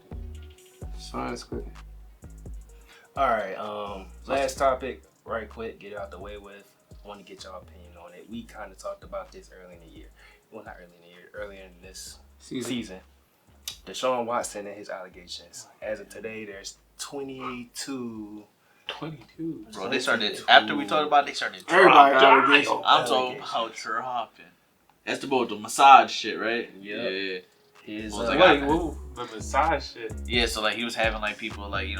Suns cooking. All right, last topic, right quick, get it out the way with. I want to get y'all opinion on it. We kind of talked about this early in the year. Well, not early in the year, earlier in this season. Deshaun Watson and his allegations. As of today, there's 22. 22. Bro, they started after we talked about it, they started Everybody got dropping. allegations. I'm talking about dropping. That's the boy with the massage shit, right? Yep. Yeah. His, Well, it's Wait, whoa. The massage shit. Yeah, so he was having people you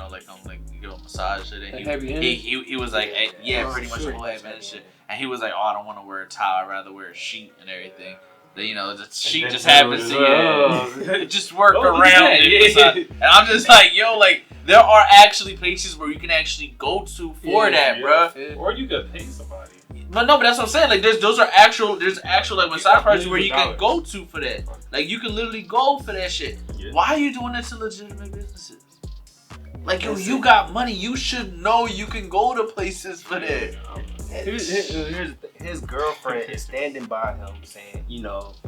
give a massage shit, and Like heavy handed? he was like, hey, yeah, Oh, pretty much shit. full heavy and shit, and he was like, oh, I don't want to wear a towel, I'd rather wear a sheet and everything. Then, the sheet then just there happens was, to just work Oh, look at around that, it. yeah. And I'm just like, yo, there are actually places where you can actually go to for that, bruh. Yeah. Or you could pay somebody. But no, but that's what I'm saying. There's actual massage parties where you can $1 go to for that. You can literally go for that shit. Yeah. Why are you doing that to legitimate businesses? You got money. You should know you can go to places for that. His girlfriend is standing by him, saying,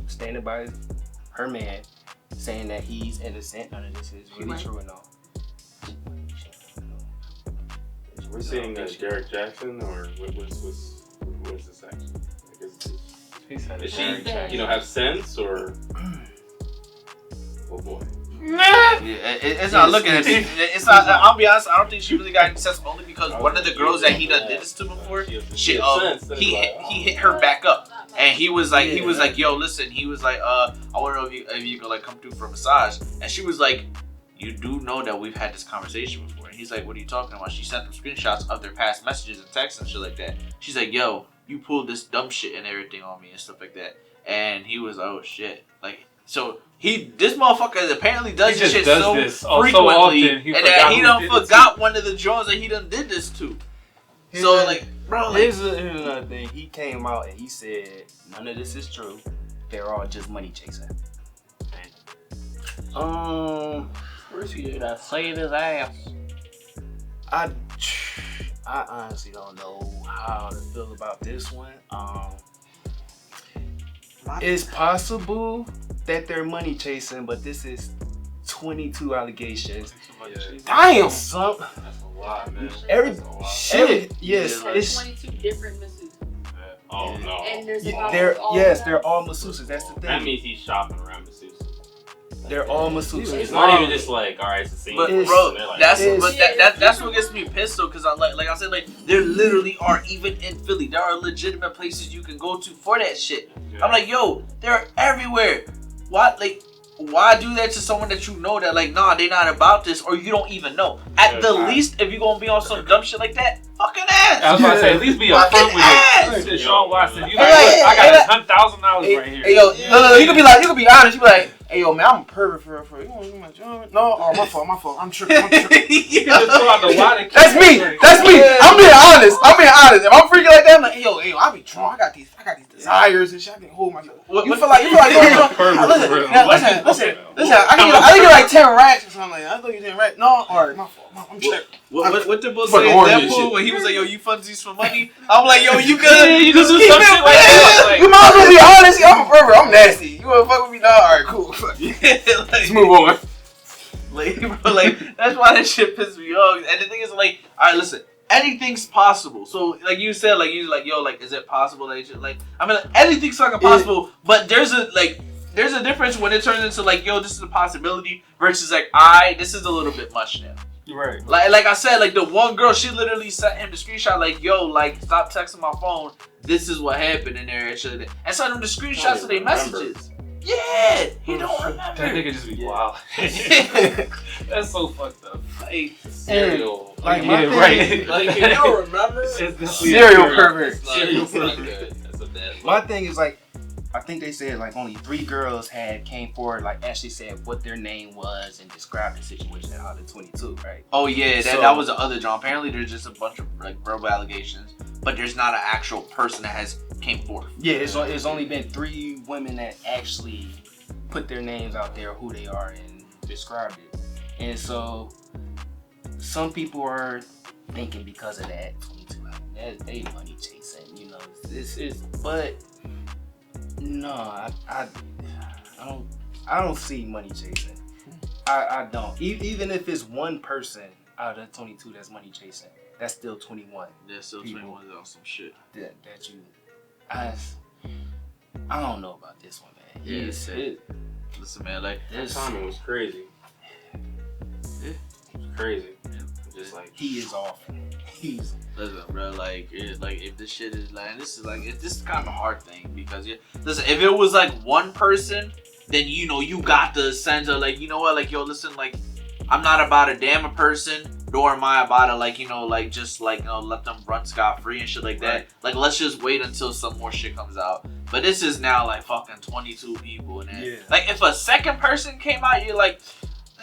standing by her man, saying that he's innocent. None of this is really true and all. We're seeing Derek Jackson, or what's this action? He said Does it's she, Derek Jackson. have sense, or? Oh boy. It's not looking at me. It's not. I'll be honest. I don't think she really got any sense. Only because one of the girls that he done did this to before, he hit her back up, and he was like, yo, listen. He was like, I want to know if you could like come through for a massage, and she was like, you do know that we've had this conversation before. And he's like, what are you talking about? She sent them screenshots of their past messages and texts and shit like that. She's like, yo, you pulled this dumb shit and everything on me and stuff like that. And he was like, oh shit, like. So this motherfucker apparently does this shit so frequently, and that he done forgot one of the drones that he done did this to. So like, bro, like, here's another thing. He came out and he said none of this is true. They're all just money chasing. First he did that save his ass. I honestly don't know how to feel about this one. It's possible that they're money chasing, but this is 22 allegations. Damn! That's a lot, man. Yes, it's 22 different masseuses. Oh no. And there's they're all masseuses. That's the thing. That means he's shopping around masseuses. They're all masseuses. It's not even just like, all right, it's the same. But bro, that's what gets me pissed though, because like I said, like there literally are, even in Philly, there are legitimate places you can go to for that shit. Yeah. I'm like, yo, they're everywhere. Why do that to someone that you know that like, nah, they not about this, or you don't even know? At the least, if you gonna be on some dumb shit like that, fucking ass. I was about to say, at least be upfront with it. Sean Watson, I got $100,000 right here. Hey, yo, no, you can be honest. You be like, hey, yo, man, I'm a pervert for you want to do my job? No, my fault. I'm tripping. You can just pull out the water. That's me. I'm being honest. If I'm freaking like that, I'm like, hey, yo, I be drunk. I got these desires and shit. I can hold myself. You feel like going listen. I can get like 10 racks or something like that. I thought you 10 racks. No, alright, my fault. I'm tripping. What the boy say in Deadpool when he was like, yo, you funsies for money? I'm like, yo, you good? You just do some shit like that. You might as well be honest. I'm a pervert. I'm nasty. You wanna fuck with me? No, alright, cool. Let's move on. Like, that's why that shit pisses me off. And the thing is, like, alright, listen. Anything's possible. So, like you said, like you like, yo, like, is it possible that you should, like, I mean, like, anything's fucking possible. But there's a difference when it turns into like, yo, this is a possibility versus like, this is a little bit much now. Right. Like I said, like the one girl, she literally sent him the screenshot, like, yo, like, stop texting my phone. This is what happened in there, and shit. And sent him the screenshots of their messages. Yeah, he don't remember. That nigga just be wild. That's so fucked up. Like serial. Like my thing, right. Like you don't remember? Serial pervert. Serial pervert. That's a bad look. My thing is like, I think they said like only 3 girls came forward, like actually said what their name was and described the situation out of 22, right? Oh yeah, that was the other John. Apparently there's just a bunch of like verbal allegations, but there's not an actual person that has came forth. Yeah, it's only been 3 women that actually put their names out there, who they are, and described it. And so some people are thinking because of that 22, that they money chasing, you know. But no, I don't see money chasing. I don't. Even if it's one person out of 22 that's money chasing, that's still 21. There's still 21 on some shit. That you, I don't know about this one, man. Yeah, listen, man, like that timing was crazy. Yeah, it was crazy. Just like he is off. Listen, bro, like if this shit is like, this is kind of a hard thing because listen, if it was like one person, then you know you got the sense of like, you know what, like, yo, listen, like, I'm not about a damn a person, nor am I about to like, you know, like just like, you know, let them run scot free and shit like that. Right. Like, let's just wait until some more shit comes out. But this is now like fucking 22 people, and then like if a second person came out, you're like,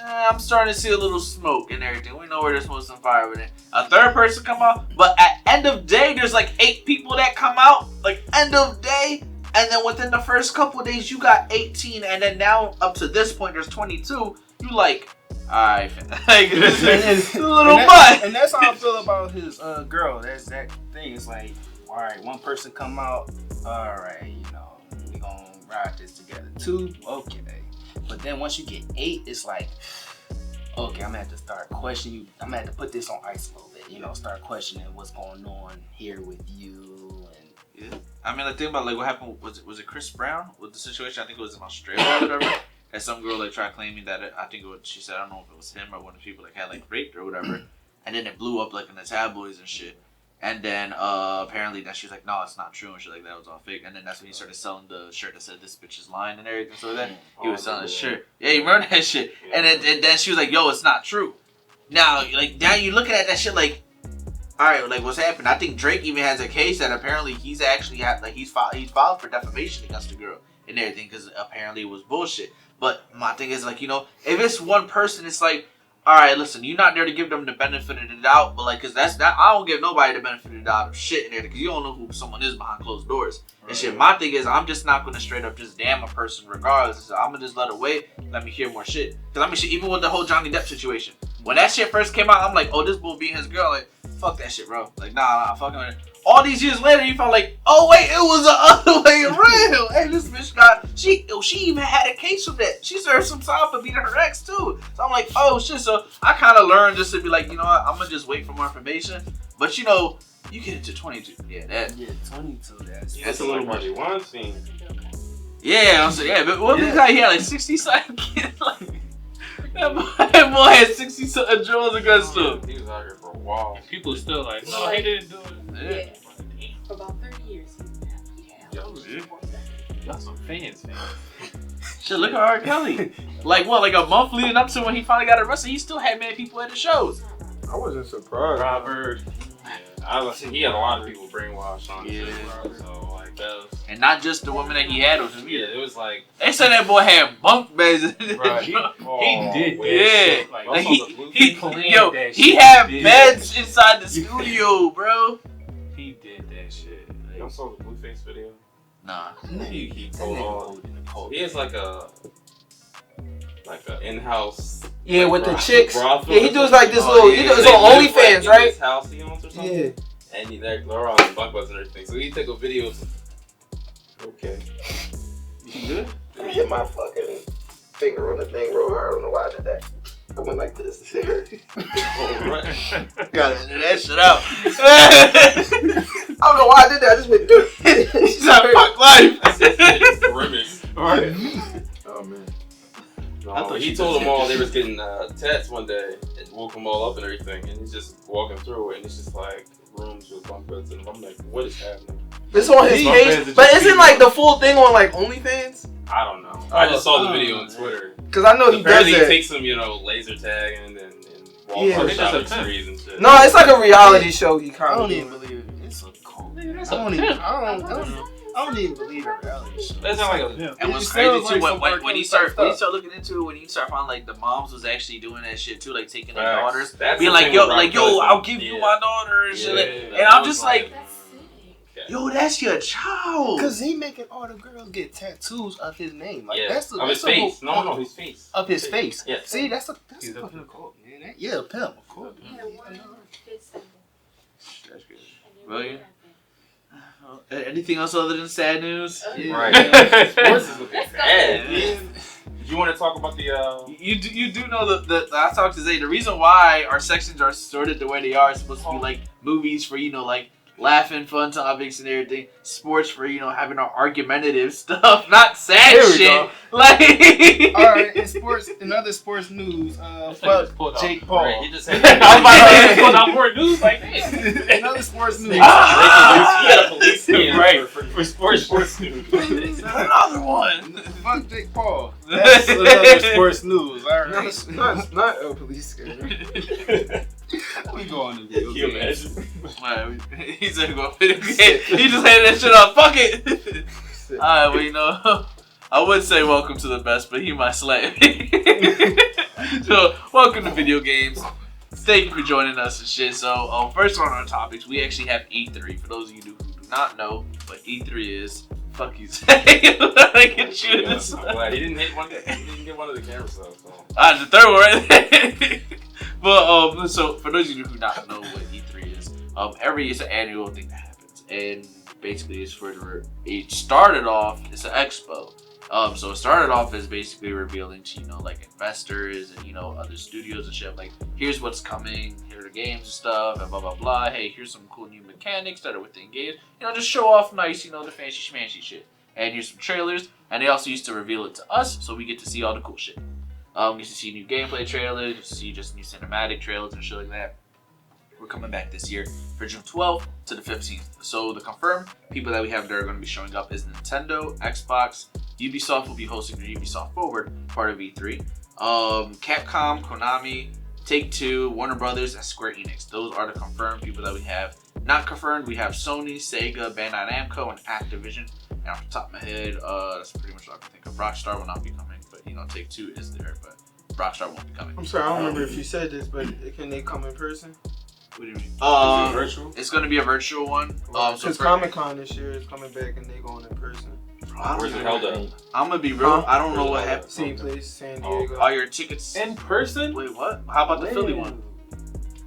I'm starting to see a little smoke and everything. We know where there's smoke and fire with it. A third person come out, but at end of day, there's like 8 people that come out. Like end of day, and then within the first couple of days, you got 18, and then now up to this point, there's 22. You like, alright, like, it's a little much. And that's how I feel about his girl. That's that thing. It's like, alright, one person come out, alright, you know, we gonna ride this together. 2, okay. But then once you get 8, it's like, okay, I'm gonna have to start questioning you. I'm gonna have to put this on ice a little bit, you know, start questioning what's going on here with you. And I mean, the thing about like what happened was it Chris Brown with the situation? I think it was in Australia or whatever. and some girl like tried claiming that I think she said, I don't know if it was him or one of the people that had like raped or whatever, and then it blew up like in the tabloids and shit. And then apparently that she was like, no, it's not true and shit, like that was all fake. And then that's when he started selling the shirt that said this bitch is lying and everything. So then he was selling the shirt. Yeah, you remember that shit? And then she was like, yo, it's not true. Now you're looking at that shit like, all right, like what's happened? I think Drake even has a case that apparently he's actually he's filed for defamation against the girl and everything because apparently it was bullshit. But my thing is like, if it's one person, it's like, all right, listen, you're not there to give them the benefit of the doubt, but like, cause I don't give nobody the benefit of the doubt of shit in there because you don't know who someone is behind closed doors and shit. My thing is, I'm just not gonna straight up just damn a person regardless. I'm gonna just let her wait, let me hear more shit. Cause I mean, shit, even with the whole Johnny Depp situation, when that shit first came out, I'm like, oh, this bull being his girl, like, fuck that shit, bro. Like, nah, fucking with it. All these years later, you found like, oh wait, it was the other way around. Hey, this bitch she even had a case with that. She served some time for beating her ex too. So I'm like, oh shit. So I kind of learned just to be like, you know what, I'm gonna just wait for more information. But you get into 22. Yeah, 22. That's a little money. One thing. Yeah, I'm saying, yeah. But what guy he had like 60 something kids, like. That boy had 60 something drills against him. He was out here for a while. People are still like, no, he didn't do it. Yeah. For about 30 years. Y'all some fans. Shit, look at R. Kelly. Like what? Like a month leading up to when he finally got arrested, he still had mad people at the shows. I wasn't surprised. Robert. He had a lot of people brainwashed on Yeah. shit, so like that was, And not just the woman that he had with him either. it was like They said that boy had bunk beds. Right. He did that Yeah. shit. Like, Like he planned yo, that he shit. had He did beds inside the studio, bro. He did that shit. y'all saw the Blueface video? Nah. He told all. He has like a in-house. Yeah, with the chicks. brothel Yeah, he or does something. like this Oh, little. yeah. He does They on live, OnlyFans, in right? This house he owns or something. Yeah. And they're all in bunk beds and everything. So he took a video. Okay. You good? I hit my fucking finger on the thing real hard. I don't know why I did that. I went like this. Gotta do that shit out. I don't know why I did that. I just went. He's like, fuck life. It's the grimace. Oh man. No, I thought he she told just them all hit they you. was getting tats one day and woke them all up and everything, and he's just walking through it, and it's just like rooms with bunk beds, and I'm like, what is happening? This on his page, but isn't like the full thing on like OnlyFans? I don't know. I just saw the video on Twitter. Cause I know he does Apparently he that. takes some, laser tagging and Yeah. Walmart He does shopping a pimp. sprees and shit. No, it's like a reality show. He I kind don't of. even believe it. It's a cult. Nigga, that's I don't a even. pimp. I don't even believe in reality shows. That's not like a pimp. And It what's just crazy sounds too, like some when you R. start Kelly stuff. looking into it, when you start finding like the moms was actually doing that shit too, like taking their Facts. daughters, That's being the like, thing yo, with Rock I'll Kelly. give you Yeah. my daughter and shit. Yeah. And I'm just like, That's sick. yo, that's your child. Cause he making all the girls get tattoos of his name. Like Yeah. that's the Of his that's the face. whole- No, his face. Of his face. Yeah. See, that's a He's a fucking pimp. cult. Yeah, a pimp, of course. He had a one fist symbol. That's good. And then Brilliant. what happened? Anything else other than sad news? Yeah. Right. Sports is looking Let's go. bad. Yeah. Did you want to talk about the You do know that I talked to Zay. The reason why our sections are sorted the way they are is supposed to be like movies for like laughing, fun topics and everything. Sports for having our argumentative stuff, not sad Here we shit. go. Like, All right, in other sports news, fuck Jake Paul. Right, he just had I was about to say, put out more news like that. In other sports news, he got a police scan Right. for sports news. another one. fuck Jake Paul. That's another sports news. All right, Not a police scanner. we go on to video Can you games. imagine? He said go video game. He just handed that shit off. Fuck it. Alright, well, I would say welcome to the best, but he might slap me. So, welcome to video games. Thank you for joining us and shit. So, first on our topics, we actually have E3. For those of you who do not know what E3 is, fuck you, Say. I get you in this. I'm glad he didn't hit one. He didn't get one of the cameras though. So. The third one right there. But so for those of you who do not know what E3 is, every it's an annual thing that happens, and basically it's it started off it's an expo. So it started off as basically revealing to like investors and other studios and shit like here's what's coming, here are the games and stuff and blah blah blah. Hey, here's some cool new mechanics that are within games. Just show off nice the fancy schmancy shit. and here's some trailers. And they also used to reveal it to us, so we get to see all the cool shit. We get to see new gameplay trailers, get to see just new cinematic trailers and shit like that. We're coming back this year for June 12th to the 15th. So the confirmed people that we have that are going to be showing up is Nintendo, Xbox, Ubisoft will be hosting the Ubisoft Forward, part of E3. Capcom, Konami, Take-Two, Warner Brothers, and Square Enix. Those are the confirmed people that we have. Not confirmed, we have Sony, Sega, Bandai Namco, and Activision. And off the top of my head, that's pretty much all I can think of. Rockstar will not be coming, but Take-Two is there, but Rockstar won't be coming. I'm sorry, I don't remember if you said this, but can they come in person? What do you mean? Is it virtual? It's going to be a virtual one. Because Comic-Con this year is coming back and they going in person. Where's it held at? I'm gonna be real. I don't know what happened. Same place, San Diego. Are your tickets In person? Wait, what? How about the Philly one?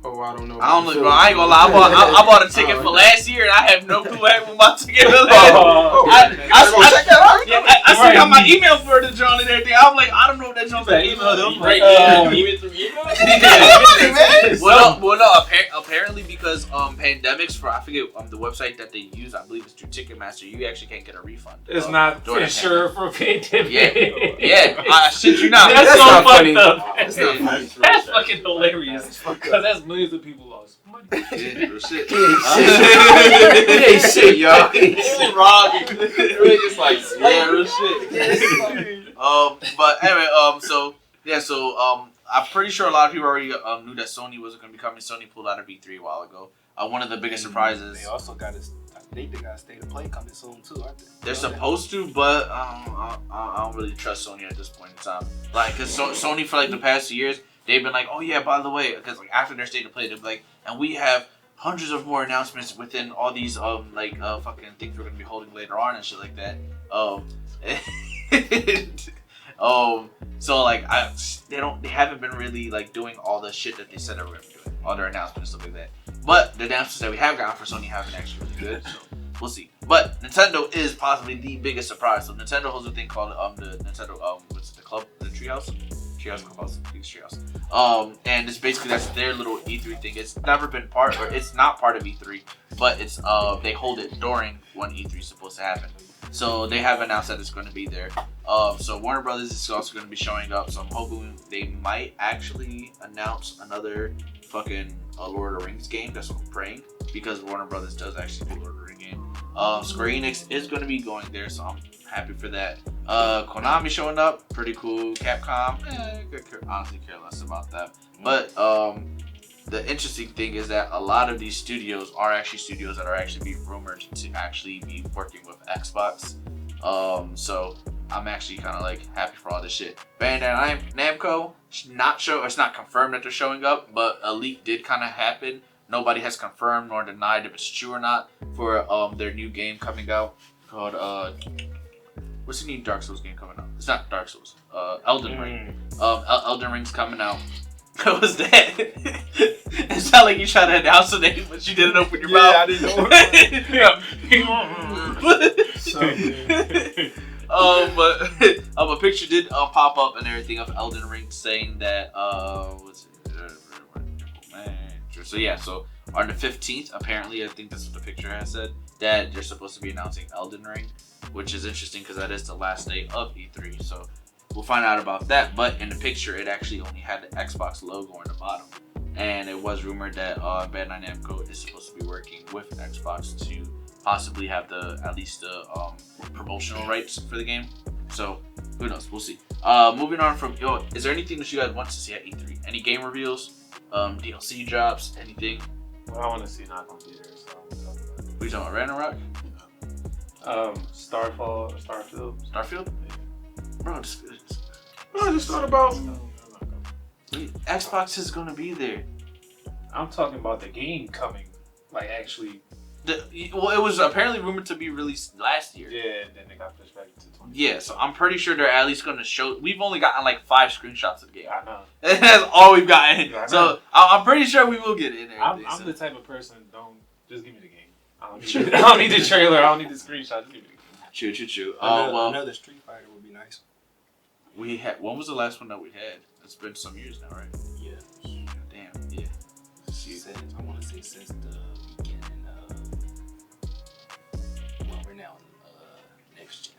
Oh, I don't know. I don't know. Bro, I ain't gonna lie. I bought a ticket for last year, and I have no clue what happened with my ticket. I still got my email for the John and everything. I'm like, I don't know what that John's email them. Right, even through email? Well, no. Apparently, because pandemics for I forget the website that they use. I believe it's through Ticketmaster. You actually can't get a refund. It's not during insured for pandemic. Yeah. I shit you not. That's so not fucked funny. up. That's not funny. That's fucking hilarious. Because that's millions of people lost money. Yeah, real shit. Hey, shit, y'all. Robbing. Really just like, yeah, real shit. But anyway, I'm pretty sure a lot of people already knew that Sony wasn't going to be coming. Sony pulled out of E3 a while ago. One of the biggest surprises. They also got I think they got a state of play coming soon too, aren't they? They're supposed to, but I don't really trust Sony at this point in time. Like, cause Sony for like the past 2 years, they've been like, oh yeah, by the way, because like after their state of play, they'll be like, and we have hundreds of more announcements within all these fucking things we're gonna be holding later on and shit like that. So like they haven't been really like doing all the shit that they said they were gonna be doing, all their announcements and stuff like that. But the announcements that we have gotten for Sony haven't actually really good, so we'll see. But Nintendo is possibly the biggest surprise. So Nintendo holds a thing called the Nintendo what's it, the club, the Treehouse Clubhouse, Treehouse. And it's basically that's their little E3 thing. It's never been part, or it's not part of E3, but it's they hold it during when E3 is supposed to happen. So they have announced that it's going to be there. So Warner Brothers is also going to be showing up. So I'm hoping they might actually announce another fucking Lord of the Rings game. That's what I'm praying, because Warner Brothers does actually do Lord of the Rings game. Square Enix is going to be going there, so I'm happy for that. Konami showing up, pretty cool. Capcom, honestly care less about that. But the interesting thing is that a lot of these studios are actually studios that are actually being rumored to actually be working with Xbox. So I'm actually kind of like happy for all this shit. Bandai Namco, not sure, it's not confirmed that they're showing up, but a leak did kind of happen. Nobody has confirmed nor denied if it's true or not for their new game coming out called what's the new Dark Souls game coming out? It's not Dark Souls. Elden Ring. Elden Ring's coming out. What was that? It sounded like you tried to announce the name, but you didn't open your mouth. I didn't know. But a picture did pop up and everything of Elden Ring saying that what's it? So yeah, so on the 15th, apparently, I think that's what the picture has said, that they're supposed to be announcing Elden Ring, which is interesting because that is the last day of E3. So we'll find out about that. But in the picture, it actually only had the Xbox logo on the bottom, and it was rumored that Bandai Namco is supposed to be working with Xbox to possibly have at least the promotional rights for the game. So who knows? We'll see. Moving on from is there anything that you guys want to see at E3? Any game reveals? DLC drops? Anything? Well, I want to see not gonna be there, so I'm talking about it. What are you talking about? Random Rock? Starfield? Bro, I just thought about. Xbox is gonna be there. I'm talking about the game coming, like actually. It was apparently rumored to be released last year. Yeah, and then it got pushed back to 20. Yeah, so I'm pretty sure they're at least gonna show. We've only gotten like 5 screenshots of the game. I know. That's all we've gotten. I know. So I'm pretty sure we will get it in there. I'm the type of person, don't just give me the game. I don't need the trailer. I don't need the screenshot. Just give me the game. True. Another Street Fighter would be nice. We had. When was the last one that we had? It's been some years now, right? Yeah. Damn. Yeah. I want to say since the beginning of. Well, we're now in next gen,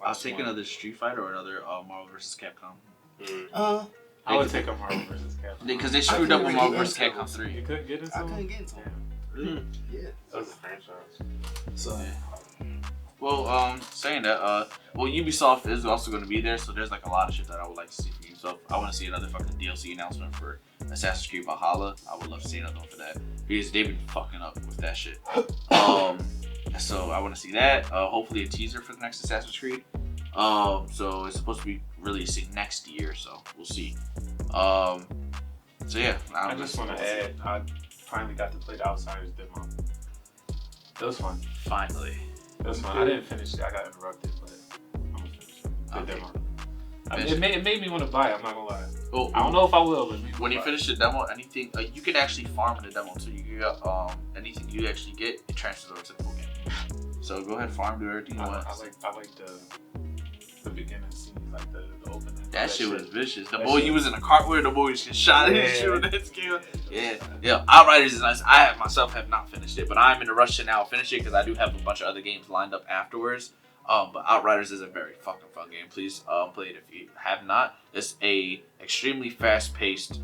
I was thinking of the Street Fighter or another Marvel vs. Capcom. I would take a Marvel vs. Capcom. Because they screwed up with couldn't Marvel really vs. get Capcom 3. You couldn't get into I them? couldn't get into them. Really? Yeah. That was a franchise. So Well, saying that, Ubisoft is also going to be there, so there's like a lot of shit that I would like to see from Ubisoft. I want to see another fucking DLC announcement for Assassin's Creed Valhalla. I would love to see another one for that because they've been fucking up with that shit. So I want to see that. Hopefully a teaser for the next Assassin's Creed. So it's supposed to be releasing next year, so we'll see. So yeah, I just want to add, I finally got to play the Outsiders demo. That was fun. Finally. That was fun. I didn't finish it. I got interrupted, but I'm gonna finish it. The Okay. demo. It made me want to buy it. I'm not gonna lie. Oh, I don't know if I will, but maybe when you I'll buy finish the demo, anything you can actually farm in the demo too. You get anything you actually get, it transfers over to the full game. So go ahead, farm, do everything you want. I like the beginning scene, like the opening. That shit was vicious. The that boy shit you was in a cart with, the boy was getting shot in Yeah. his shoe, that skill. Yeah. Outriders is nice. I myself have not finished it, but I'm in a rush to now finish it because I do have a bunch of other games lined up afterwards. But Outriders is a very fucking fun game. Please play it if you have not. It's a extremely fast-paced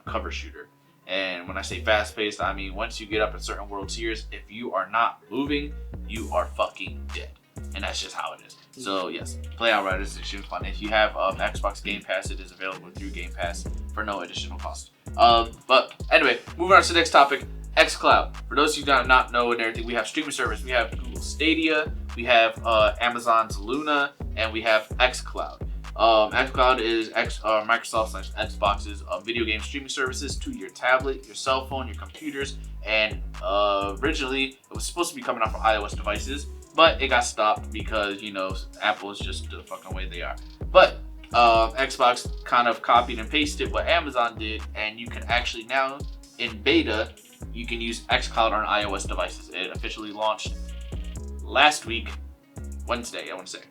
cover shooter. And when I say fast-paced, I mean once you get up in certain world tiers, if you are not moving, you are fucking dead. And that's just how it is. So yes, play Outriders. It's extremely fun. If you have Xbox Game Pass, it is available through Game Pass for no additional cost. But anyway, moving on to the next topic, xCloud. For those of you that do not know and everything, we have streaming service. We have Google Stadia, we have Amazon's Luna, and we have xCloud. xCloud is Microsoft / Xbox's video game streaming services to your tablet, your cell phone, your computers, and originally it was supposed to be coming out for iOS devices, but it got stopped because, you know, Apple is just the fucking way they are. But Xbox kind of copied and pasted what Amazon did, and you can actually now, in beta, you can use xCloud on iOS devices. It officially launched last week, Wednesday, I want to say.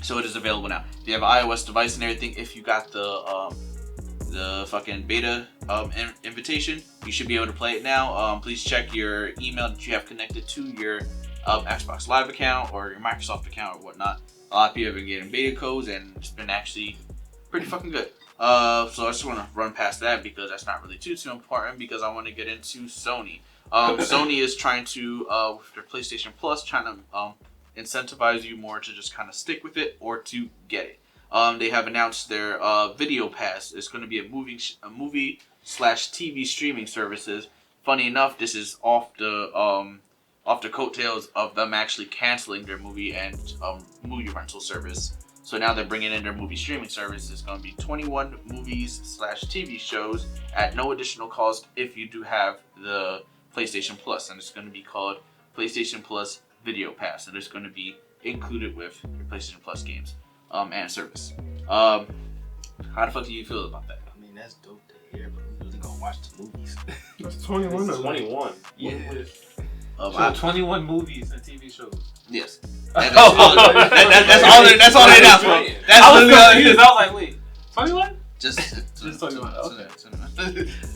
So it is available now. If you have an iOS device and everything, if you got the fucking beta invitation, you should be able to play it now. Please check your email that you have connected to your Xbox Live account or your Microsoft account or whatnot. A lot of people have been getting beta codes and it's been actually pretty fucking good. So I just want to run past that because that's not really too important because I want to get into Sony. Sony is trying to, with their PlayStation Plus, trying to incentivize you more to just kind of stick with it or to get it. They have announced their Video Pass. It's going to be a movie / TV streaming services. Funny enough, this is off the coattails of them actually canceling their movie and movie rental service. So now they're bringing in their movie streaming service. It's going to be 21 movies / TV shows at no additional cost if you do have the PlayStation Plus, and it's going to be called PlayStation Plus Video Pass, and it's going to be included with your PlayStation Plus games and service. How the fuck do you feel about that? I mean, that's dope to hear, but we really gonna watch the movies. That's 21. It's 21. Yeah. So 21 movies and TV shows. Yes. That's all they announced, bro. That's I was literally all they confused. I was like, wait, 21? Just 21. Okay.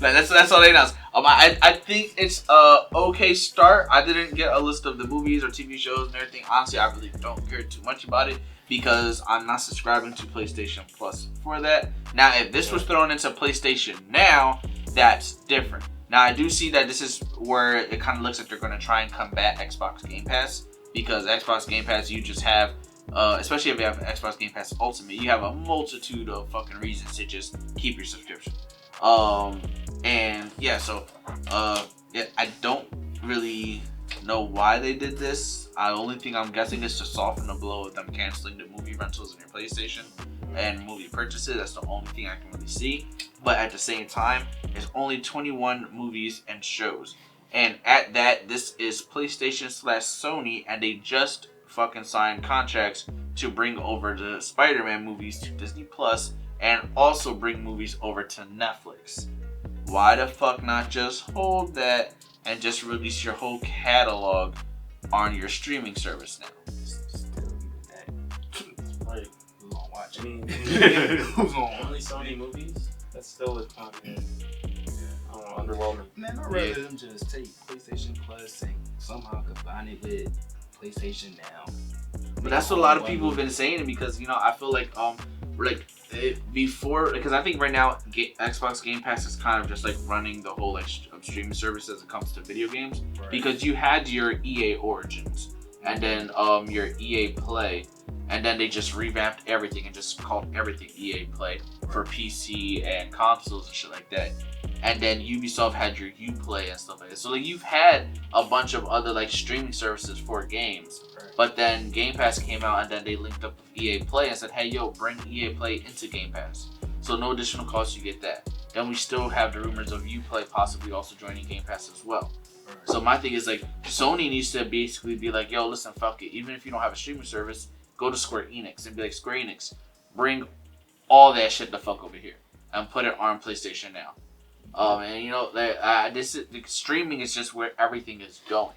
That's all they announced. I think it's a okay start. I didn't get a list of the movies or TV shows and everything. Honestly, I really don't care too much about it because I'm not subscribing to PlayStation Plus for that. Now, if this was thrown into PlayStation Now, that's different. Now, I do see that this is where it kind of looks like they're going to try and combat Xbox Game Pass because Xbox Game Pass, you just have, especially if you have Xbox Game Pass Ultimate, you have a multitude of fucking reasons to just keep your subscription. And yeah, so I don't really know why they did this. The only thing I'm guessing is to soften the blow of them canceling the movie rentals in your PlayStation and movie purchases. That's the only thing I can really see. But at the same time, it's only 21 movies and shows. And at that, this is PlayStation / Sony, and they just fucking signed contracts to bring over the Spider-Man movies to Disney Plus and also bring movies over to Netflix. Why the fuck not just hold that and just release your whole catalog on your streaming service now? Right. Who's gonna watch I it? mean, Who's gonna watch only Sony movies? That still is kind of underwhelming. Man, I'd rather them just take PlayStation Plus and somehow combine it with PlayStation Now. But that's what a lot of people have been saying because I feel like before, because I think right now Xbox Game Pass is kind of just like running the whole like streaming service as it comes to video games, because you had your EA Origins and then your EA Play, and then they just revamped everything and just called everything EA Play for PC and consoles and shit like that. And then Ubisoft had your Uplay and stuff like that. So like you've had a bunch of other like streaming services for games. But then Game Pass came out and then they linked up with EA Play and said, hey yo, bring EA Play into Game Pass. So no additional cost, you get that. Then we still have the rumors of Uplay possibly also joining Game Pass as well. So my thing is like Sony needs to basically be like, yo, listen, fuck it. Even if you don't have a streaming service, go to Square Enix and be like, Square Enix, bring all that shit the fuck over here and put it on PlayStation now. And streaming is just where everything is going.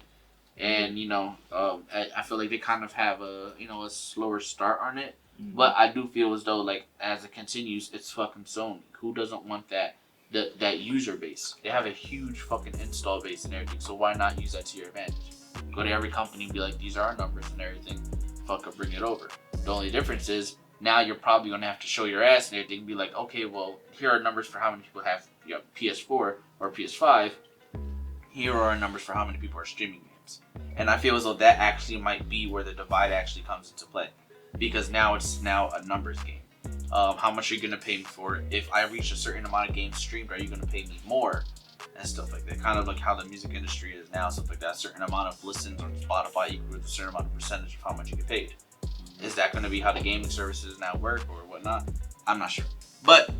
And I feel like they kind of have a slower start on it, but I do feel as though like as it continues, it's fucking Sony. Who doesn't want that user base? They have a huge fucking install base and everything, so why not use that to your advantage? Go to every company and be like, these are our numbers and everything. Fucking bring it over. The only difference is now you're probably gonna have to show your ass and everything and be like, okay, well here are numbers for how many people have PS4 or PS5. Here are our numbers for how many people are streaming games. And I feel as though that actually might be where the divide actually comes into play, because now it's a numbers game. How much are you gonna pay me for it? If I reach a certain amount of games streamed, are you gonna pay me more? And stuff like that. Kind of like how the music industry is now, stuff like that. A certain amount of listens on Spotify equals with a certain amount of percentage of how much you get paid. Is that going to be how the gaming services now work or whatnot? I'm not sure. But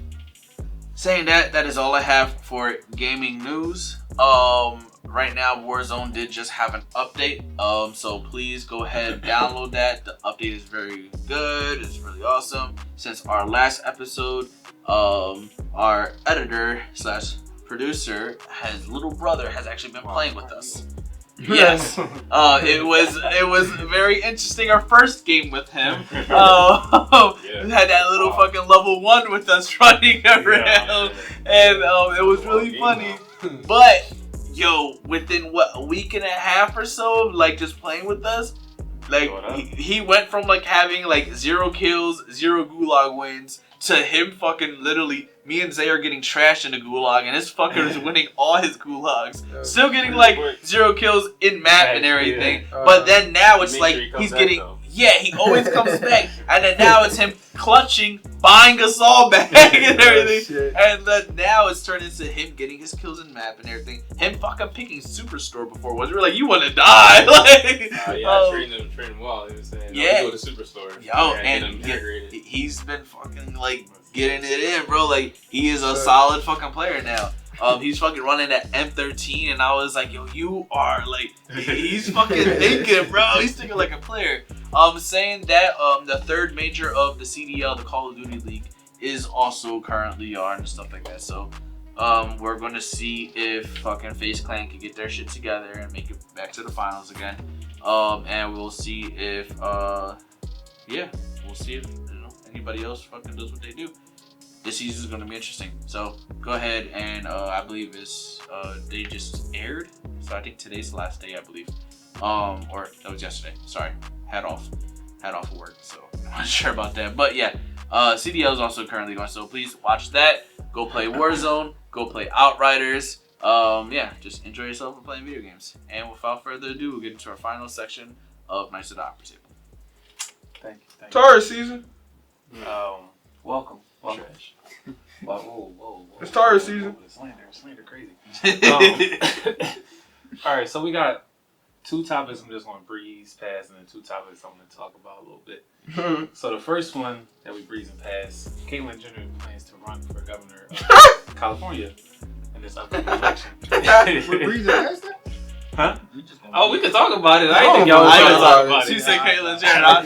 saying that is all I have for gaming news. Right now Warzone did just have an update. So please go ahead and download that. The update is very good. It's really awesome. Since our last episode, our editor / producer, his little brother has actually been playing with us. Yes. It was very interesting. Our first game with him. We had that little fucking level 1 with us running around, and it was really funny. But yo, within a week and a half or so of like just playing with us, like he went from like having like 0 kills, 0 gulag wins to him fucking literally. Me and Zay are getting trashed in the gulag, and his fucker is winning all his gulags. Still getting like 0 kills in map and everything. But then now it's like he's getting. Yeah, he always comes back. And then now it's him clutching, buying us all back and everything. And then now it's turned into him getting his kills in map and everything. Him fucking picking Superstore before was. We were like, you want to die? I trained him well. He was saying, yeah. Go to Superstore. Yo, and he's been fucking like getting it in, bro. Like, he is a solid fucking player now. He's fucking running that M13, and I was like, yo, you are like, he's fucking thinking, bro. He's thinking like a player. Saying that the third major of the CDL, the Call of Duty League, is also currently on and stuff like that. So we're gonna see if fucking FaZe Clan can get their shit together and make it back to the finals again. And we'll see if we'll see if anybody else fucking does what they do. This season is going to be interesting. So go ahead and I believe they just aired. So I think today's the last day, I believe. Or that was yesterday. Sorry, had off of work, so I'm not sure about that. But yeah, CDL is also currently going. So please watch that. Go play Warzone. Go play Outriders. Just enjoy yourself and playing video games. And without further ado, we'll get into our final section of Nights of the Opera Table. Thank you. Taurus season. Welcome. Whoa. It's Taurus season. Slander crazy. Alright, so we got 2 topics I'm just going to breeze past, and then 2 topics I'm going to talk about a little bit. So the first one that we breezing past, Caitlyn Jenner plans to run for governor of California in this upcoming election. We're breezing past that? Huh? Oh, we can talk about it. I didn't think y'all was going to talk about it. She said Caitlyn Jenner.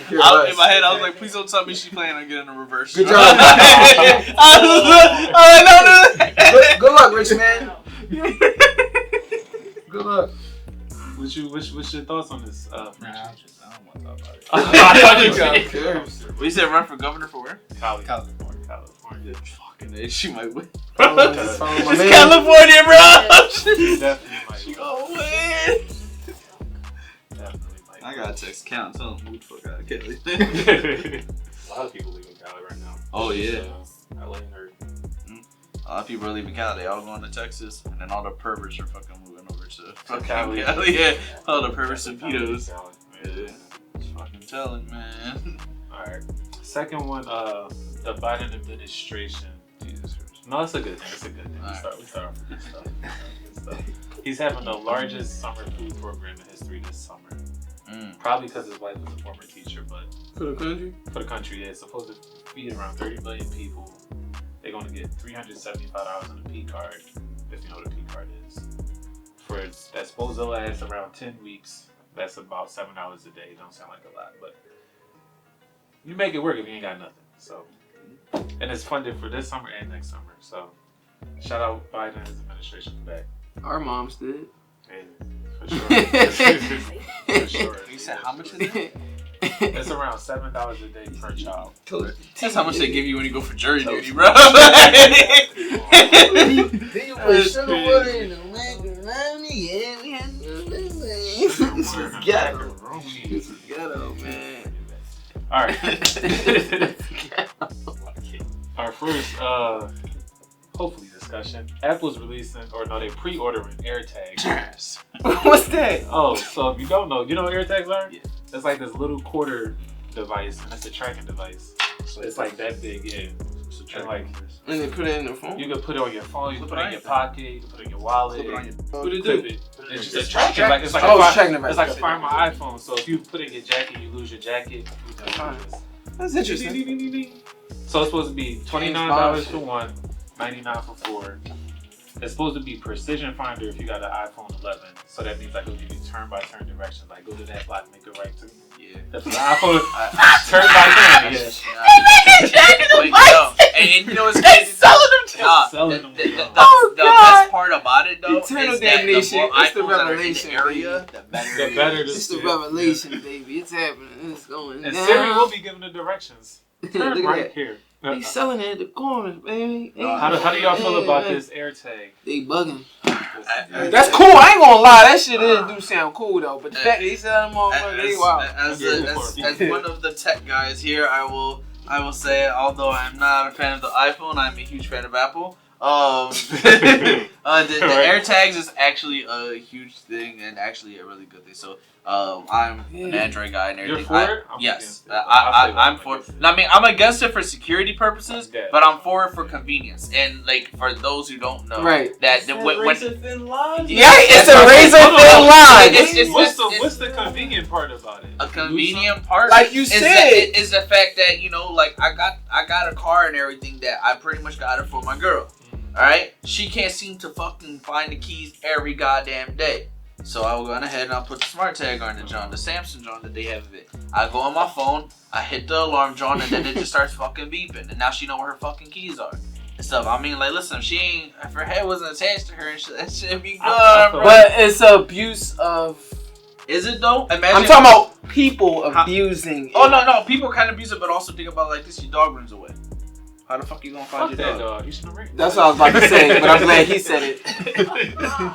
In my head, I was like, please don't tell me she's planning on getting a reverse. Good job. Good luck, rich man. Good luck. What's your thoughts on this? I don't want to talk about it. I thought you We said run for governor for where? California. Fucking A, she might win. It's California, bro! Definitely might. She gonna win. Definitely might. I got text Count. Tell him move the fuck out of Cali. A lot of people leaving Cali right now. Oh yeah. LA and her. A lot of people are leaving Cali. They all going to Texas, and then all the perverts are fucking moving over to fucking Cali. Cali. Yeah, all the perverts and pedos. Cali. Yeah, just fucking telling, man. Alright. Second one, the Biden administration. Jesus Christ. No, it's a good thing. It's a good thing. We start off with good stuff. Good stuff. He's having the largest summer food program in history this summer. Probably because his wife was a former teacher, but For the country? for the country, it's supposed to feed around 30 million people. They're going to get $375 on a P card, if you know what a P card is. That's supposed to last around 10 weeks. That's about 7 hours a day. Don't sound like a lot, but you make it work if you ain't got nothing. So, and it's funded for this summer and next summer. So, shout out Biden and his administration for that. Our moms did. And for sure. For sure. You said how much is it? It's around $7 a day per child. That's how much they give you when you go for jury duty, bro. Then you put sugar water in the macaroni. Yeah, we had to do this. This is ghetto. This is ghetto, man. All right. Our first, hopefully discussion. Apple's releasing, they pre-ordering AirTags. What's that? Oh, so if you don't know, you know what AirTags are? Yeah. It's like this little quarter device, and it's a tracking device. So it's like that big, yeah. And they put it in the phone? You can put it on your phone, you can put it in your pocket, you can put it in your wallet. What it do? It's just a tracking, it's like it's like a Find My iPhone. So if you put it in your jacket, you lose your jacket. That's interesting. So it's supposed to be $29 for one, $99 for four. It's supposed to be precision finder if you got an iPhone 11. So that means like it'll give you turn-by-turn directions. Like go to that block, make a right turn. Yeah. That's the iPhone turn-by-turn. Yeah. And you know what's crazy? Selling them. The best part about it though Eternal is that damnation. the more It's the iPhones that are in revelation, the area, baby. the better The it better is. It's the revelation, baby. It's happening. It's going And down. Siri will be giving the directions. Look Turn at right that. here. They selling it at the corners, baby. How do y'all feel about this AirTag? They bugging. That's That's cool. I ain't gonna lie. That shit do sound cool though. But the fact that he selling them motherfuckers, they wild. As one of the tech guys here, I will say, although I'm not a fan of the iPhone, I'm a huge fan of Apple. The AirTags is actually a huge thing and actually a really good thing. So I'm an Android guy and everything. You're for it? Yes, I'm for it. I mean, I'm against it for security purposes, but I'm for it for convenience. And like for those who don't know, Right. That when thin line. Yeah, it's a razor thin line. What's the convenient part about it? a convenient part, Like you said, is the fact that like I got a car and everything that I pretty much got it for my girl. All right, she can't seem to fucking find the keys every goddamn day. So I will go ahead and I'll put the smart tag on the John, the Samsung John that they have of it. I go on my phone, I hit the alarm John, and then it just starts fucking beeping, and now she know where her fucking keys are and stuff. I mean, like, listen, if her head wasn't attached to her and shit, that should be good, bro. but it's abuse of. Is it though? Imagine I'm talking about people abusing. Oh no, people kind of abuse it, but also think about like this: your dog runs away. How the fuck you gonna find Fuck your that dog? dog. You should have written. That's what I was about to say, but I'm glad he said it.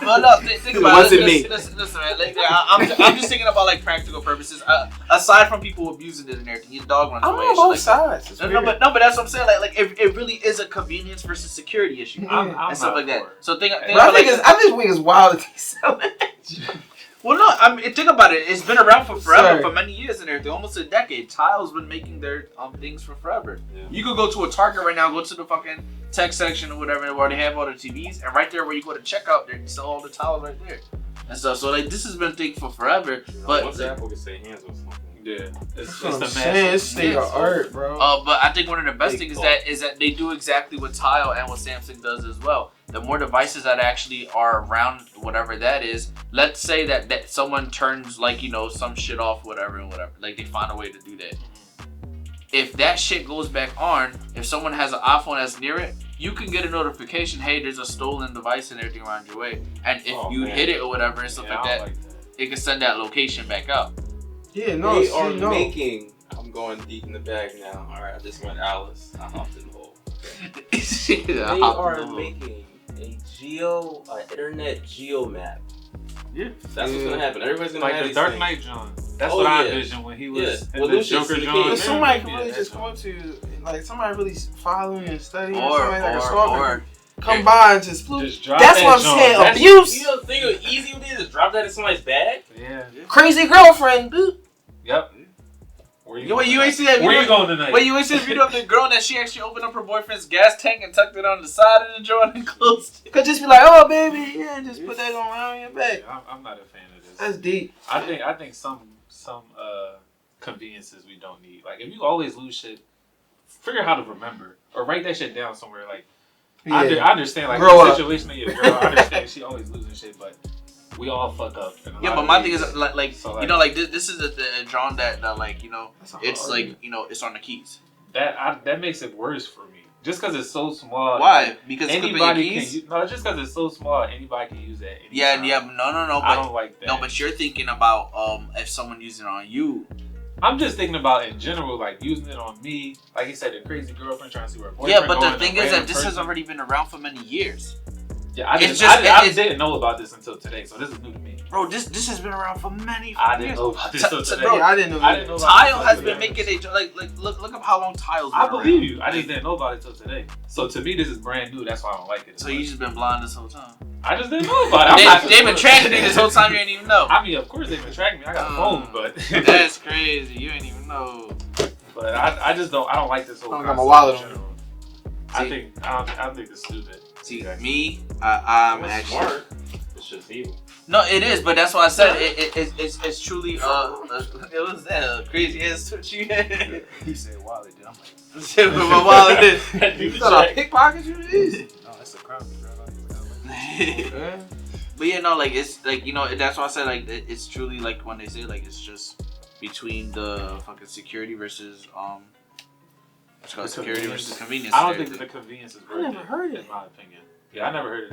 Well, no, think about it. wasn't me. Listen, man. Like, I'm just thinking about like practical purposes. Aside from people abusing it and everything, your dog runs I'm away. on both sides. No, but that's what I'm saying. Like it really is a convenience versus security issue I'm and stuff like that. So think But about I just think it's wild that they selling it. Well, no, I mean, think about it. It's been around for forever, Sir. for many years and everything, almost a decade. Tile's been making their things for forever. Yeah. You could go to a Target right now, go to the fucking tech section or whatever, where they have all the TVs, and right there where you go to checkout, they sell all the tiles right there and stuff. So like, this has been a thing for forever. But once Apple can say hands on something, Yeah, it's That's what the I'm saying. It's state of art, bro. but I think one of the best Big things is that they do exactly what Tile and what Samsung does as well. The more devices that actually are around whatever that is, let's say that someone turns like some shit off, whatever, like they find a way to do that. If that shit goes back on, if someone has an iPhone that's near it, you can get a notification, hey, there's a stolen device and everything around your way. And if you hit it or whatever and stuff like that, it can send that location back out. Yeah, no, they are making. I'm going deep in the bag now. All right, I just went Alice. I hopped in the hole. They are making a internet geo map. Yeah, that's what's gonna happen. Everybody's gonna like have the these Dark things. Knight John. That's what I envisioned when he was in the Joker joint. If somebody can really just come up to you, like somebody really following and studying, or somebody like a stalker, come by and just drop that's that what I'm joint. saying. Abuse. You don't think it easy would be to drop that in somebody's bag? Yeah. Crazy girlfriend. Boop. Yep. Wait, you ain't see that? Where you going tonight? Wait, you ain't see the video of the girl that she actually opened up her boyfriend's gas tank and tucked it on the side of the joint and closed it? Could just be like, oh baby, yeah, just put that on around your back. Yeah, I'm not a fan of this. That's deep. I think some conveniences we don't need. Like if you always lose shit, figure out how to remember or write that shit down somewhere. Like I understand like the situation of your girl. I understand she always losing shit, but we all fuck up. Yeah, but my thing is like so, you know, like this is a drawing that like, you know, it's like, you know, it's on the keys. That makes it worse for me. Just because it's so small. Why? Because anybody can use. No, just because it's so small, anybody can use it. Yeah, no. I don't like that. No, but you're thinking about if someone using it on you. I'm just thinking about in general, like using it on me. Like you said, the crazy girlfriend trying to see where her boyfriend. Yeah, but the thing is that this has already been around for many years. Yeah, I didn't know about this until today, so this is new to me. Bro, this has been around for many years. I didn't know about this until today. Bro, I didn't know. Tile has been making a like look up how long Tile's been I believe around. you. I just didn't know about it until today. So to me, this is brand new. That's why I don't like it. So you just been blind this whole time. I just didn't know about it. They've been tracking me this whole time. You ain't even know. I mean, of course they've been tracking me. I got a phone, but that's crazy. You ain't even know. But I just don't. I don't like this whole. I got my wallet on. I don't think it's stupid. See, me, I'm actually smart. It's just evil. No, it is, but that's why I said it's truly it was that crazy ass twitch you had. He said wallet, then I'm like, Said with my wallet. You thought I pickpocket you? no, that's a crime. But yeah, no, like it's like, you know, that's why I said like it's truly like when they say like it's just between the fucking security versus it's called security versus convenience. I don't think that the convenience is worth it. I never heard it. In my opinion. Yeah, I never heard of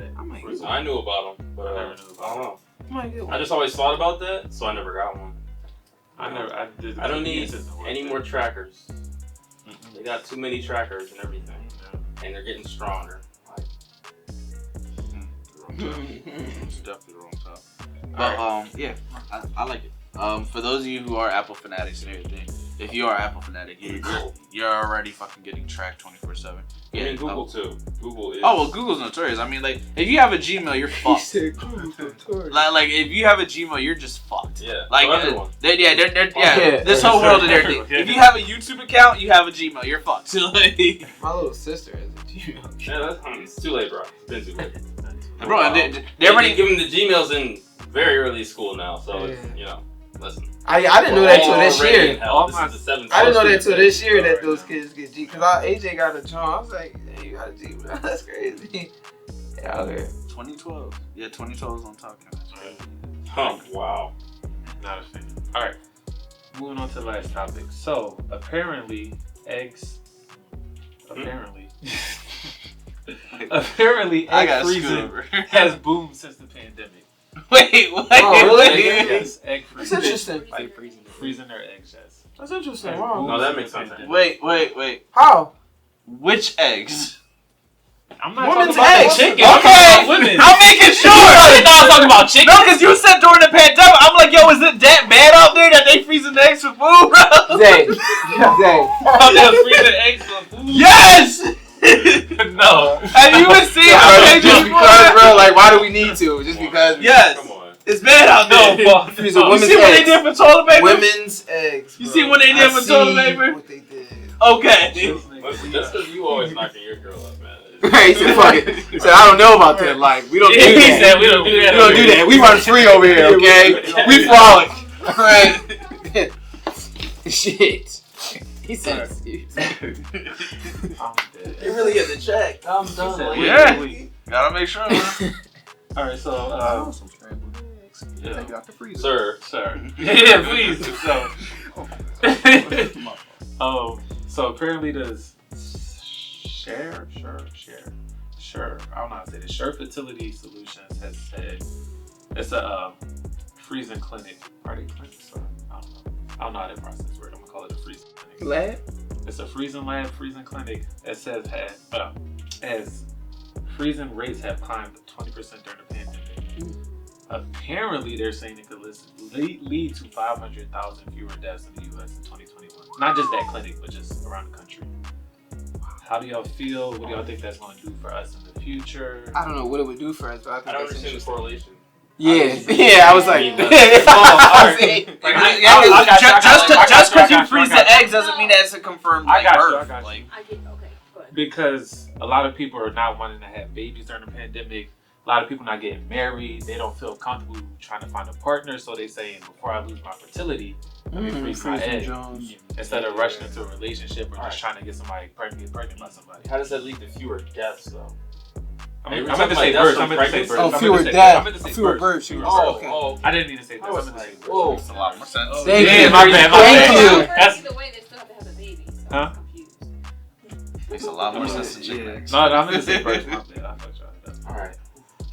that. I knew about them, but I never knew about I don't know. I I just always thought about that, so I never got one. I don't need any more trackers. Mm-hmm. They got too many trackers and everything, and they're getting stronger. It's definitely the wrong top. But yeah, I like it. For those of you who are Apple fanatics and everything, if you are Apple fanatic, you're already fucking getting tracked 24/7. Yeah, I mean, Google too. Google is. Oh well, Google's notorious. I mean, like if you have a Gmail, you're fucked. Like if you have a Gmail, you're just fucked. Yeah. Like everyone. This whole world is everything. If you have a YouTube account, you have a Gmail. You're fucked. Like, my little sister has a Gmail. Yeah, it's too late, bro. It's been too late. Bro, they're already giving the Gmails in very early school now, so it's, you know, listen. I didn't know that till this year. This is the 7th I didn't know that till this year that those kids get G. Cause AJ got a John. I was like, hey, you got a G, bro. That's crazy. Yeah, okay. 2012. Yeah, 2012 is on top. Oh, wow. Not a fan. All right, moving on to the last topic. So apparently, eggs. Apparently, egg freezing has boomed since the pandemic. Wait, what? Oh, really? Yes, egg freezing. That's interesting. Like freezing their eggs, yes. That's interesting. Wow. No, that makes sense. Wait. How? Which eggs? I'm not Women's talking about eggs. chicken. Okay, Women. I'm making sure. You're not talking about chicken. No, because you said during the pandemic. I'm like, yo, is it that bad out there that they freezing the eggs for food, bro? Zay. Oh, they're freezing eggs for food? Yes! No. Have you been seeing how they Just because, bro, like, why do we need to? Just because. Yes. Come on. It's bad out there. Freeze You women's see what they eggs. did for toilet paper? Women's eggs. You bro. see what they did for toilet paper? What they did. Okay. Listen, just because you always knocking your girl up, man. Right, he said, fuck it. He said, I don't know about that. Like, we don't do that. He said, we don't do that. We don't do that. We run free over here, okay? We frolic. Right. Shit. He said, I'm dead. You really get the check. I'm done. Yeah. Gotta make sure, man. Alright, so, some scrambled eggs. yeah. Take it out the freezer. Sir. Yeah, please. So apparently the I don't know how to say this. Sure Fertility Solutions has said it's a freezing clinic. Are they clinics? I don't know how that process works. I'm gonna call it a freezing clinic. Lab? It's a freezing clinic. It says as freezing rates have climbed 20% during the pandemic. apparently they're saying it could lead to 500,000 fewer deaths in the U.S. in 2021. Not just that clinic, but just around the country. How do y'all feel? What do y'all think that's going to do for us in the future? I don't know what it would do for us, but I think I don't that's understand the interesting. correlation. Yeah, I was like, Just because you freeze the eggs doesn't mean that it's a confirmed I got birth. you. I get, okay, go ahead. Because a lot of people are not wanting to have babies during the pandemic. A lot of people not getting married. They don't feel comfortable trying to find a partner, so they saying, before I lose my fertility, let me freeze my egg. Instead of rushing into a relationship or just trying to get somebody pregnant by somebody. How does that lead to fewer deaths, though? I meant to say births. Oh, fewer deaths, fewer births. Oh, I didn't mean to say that. I meant to say births. whoa. Makes a lot more sense. Thank Yeah, you. my bad. Thank you. Either way, they still have to have a baby. So Huh? I'm confused. Makes a lot more sense than chicken eggs. No, I meant to say births. My bad. I fucked y'all. Alright.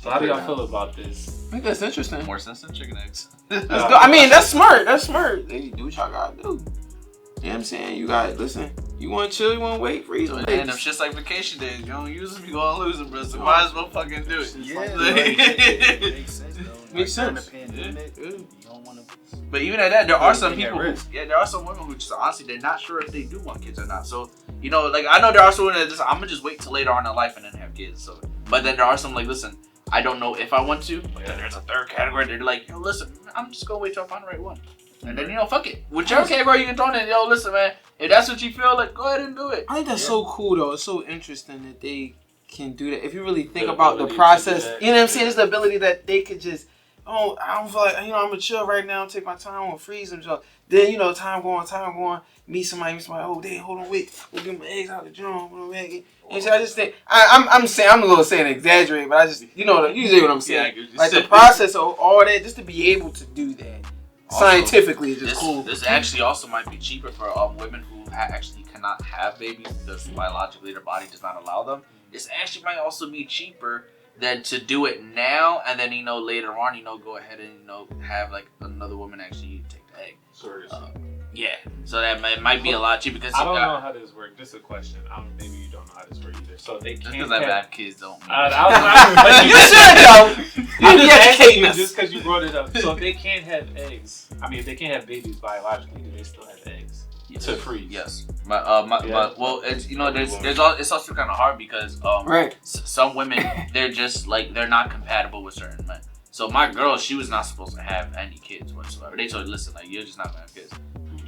So how do y'all feel about this? I think that's interesting. More sense than chicken eggs. I mean, that's smart. That's smart. They do what y'all gotta do. You know what I'm saying? You gotta listen. You want to chill? You want to wait? Freeze them. And them shit's like vacation days. You don't use them, you gonna lose them, bro. So might as well fucking do it. Makes sense though. Makes sense. During the pandemic, you don't want to. But even at that, there are some Taking that people who, risk. there are some women who just honestly, they're not sure if they do want kids or not. So, you know, like, I know there are some women that just, I'm gonna just wait till later on in life and then have kids. So, but then there are some like, listen, I don't know if I want to, but then there's a third category. They're like, yo, listen, I'm just gonna wait till I find the right one. And then, you know, fuck it. Whichever category you can throw in, yo, listen, man, if that's what you feel like, go ahead and do it. I think that's so cool though. It's so interesting that they can do that. If you really think The about the ability to process, do that. you know what I'm saying? It's the ability that they could just, oh, I don't feel like, you know, I'm gonna chill right now, take my time, I'm gonna freeze them. So then, you know, time going, meet somebody, oh, damn, hold on, wait, we'll get my eggs out the drum. And so I just think, I'm saying, I'm a little saying exaggerate, but I just, you know what I'm saying. Yeah, Like the process of all that, just to be able to do that scientifically is just cool. This actually also might be cheaper for women who actually cannot have babies because biologically their body does not allow them. This actually might also be cheaper than to do it now and then, you know, later on, you know, go ahead and, you know, have like another woman actually take the egg. Yeah, so that might be a lot cheaper because I don't know how this works. This is a question. Maybe you don't know how this works either. So they just can't because I have have kids don't mean I'm just asking you just because you brought it up. So if they can't have eggs, I mean, if they can't have babies biologically, do they still have eggs to freeze? Yes. Well, it's, you know, it's also kind of hard because Right. some women, they're just like, they're not compatible with certain men. So my girl, she was not supposed to have any kids whatsoever. They told her, listen, like, you're just not gonna have kids.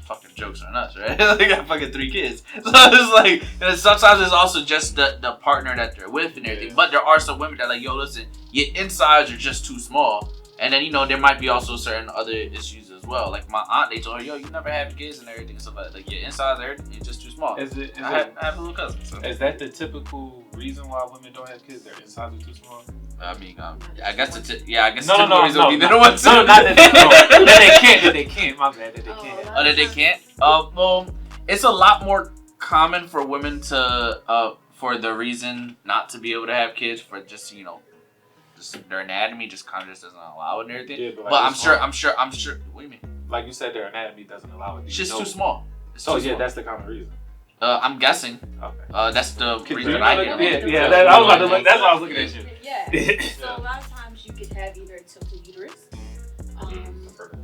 Fucking jokes on us, right? They got fucking 3 kids. So it's like, and sometimes it's also just the partner that they're with and everything. But there are some women that are like, yo, listen, your insides are just too small. And then, you know, there might be also certain other issues as well. Like my aunt, they told her, yo, you never have kids and everything and stuff like that. Like your insides, everything, it's just too small. I have a little cousin. So. Is that the typical reason why women don't have kids? Their insides are too small? I mean, I guess the reason no, would be they don't want to. No, not that they can't. My bad, that they can't. Oh, that they can't? Well, it's a lot more common for women to, for the reason not to be able to have kids, for just, you know, just their anatomy just kind of just doesn't allow it and everything. Yeah, but I'm sure. What do you mean? Like you said, their anatomy doesn't allow it. It's just too small. So yeah, that's the common reason. I'm guessing. Okay. That's the reason you I know get. Yeah, I was about to look. That's why I was looking at you. Yeah. So a lot of times you could have either a tilted uterus.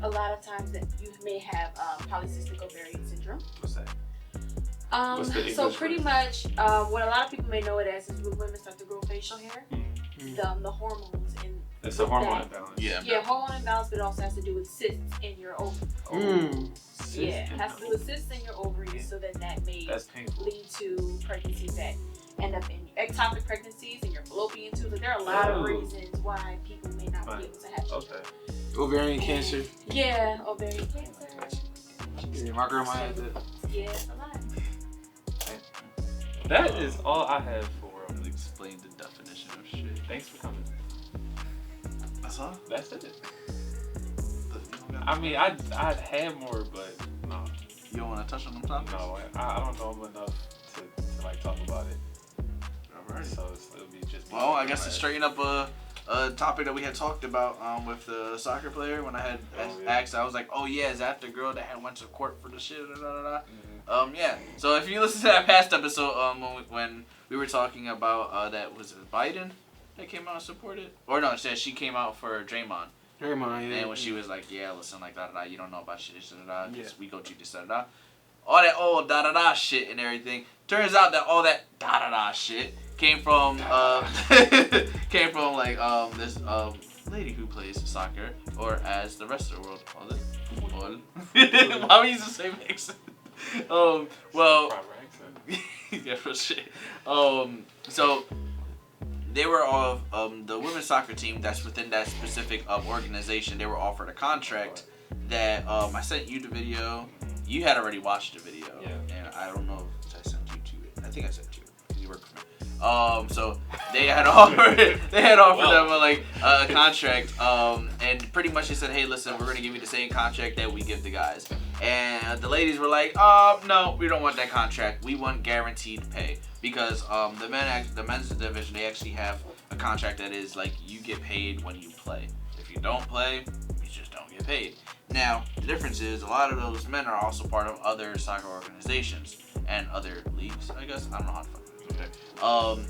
A lot of times that you may have polycystic ovarian syndrome. What's that? So pretty much, what a lot of people may know it as is when women start to grow facial hair, the hormones and it's a hormone imbalance. Yeah, hormone imbalance, but it also has to do with cysts in your ovaries. Yeah, it has to do with cysts in your ovaries, so then that may lead to pregnancies that end up in ectopic pregnancies and your fallopian tubes. So there are a lot of reasons why people may not be able to have children. Ovarian cancer. Yeah, ovarian cancer. Yeah, my grandma had that. Yeah, a lot. That is all I have for explain the definition of shit. Thanks for coming. That's all? That's it. I mean, I'd have more, but no. You don't want to touch on them topics? No, I don't know them enough to like talk about it. Alright. So it'll be just. Well, I guess to straighten up a topic that we had talked about with the soccer player when I had asked, I was like, oh yeah, is that the girl that had went to court for the shit? Yeah. So if you listen to that past episode, when we were talking about that, was it Biden that came out and supported? Or no, it said she came out for Draymond. Nevermind. And when she was like, yeah, listen, like, da-da-da, you don't know about shit, da-da-da, Yeah. we go to this, da-da-da. All that old da-da-da shit and everything. Turns out that all that da-da-da shit came from, this, lady who plays soccer, or as the rest of the world calls it, football. Why would you use the same accent? Well, Proper accent. yeah, for shit. So they were all the women's soccer team that's within that specific organization. They were offered a contract that I sent you the video. You had already watched the video, and I don't know if I sent you to it. I think I sent you because you work for me. So they had offered them a contract, and pretty much they said, hey, listen, we're gonna give you the same contract that we give the guys. And the ladies were like, no, we don't want that contract. We want guaranteed pay because the men's division, they actually have a contract that is like you get paid when you play. If you don't play, you just don't get paid. Now the difference is a lot of those men are also part of other soccer organizations and other leagues. I guess I don't know how to fucking do that.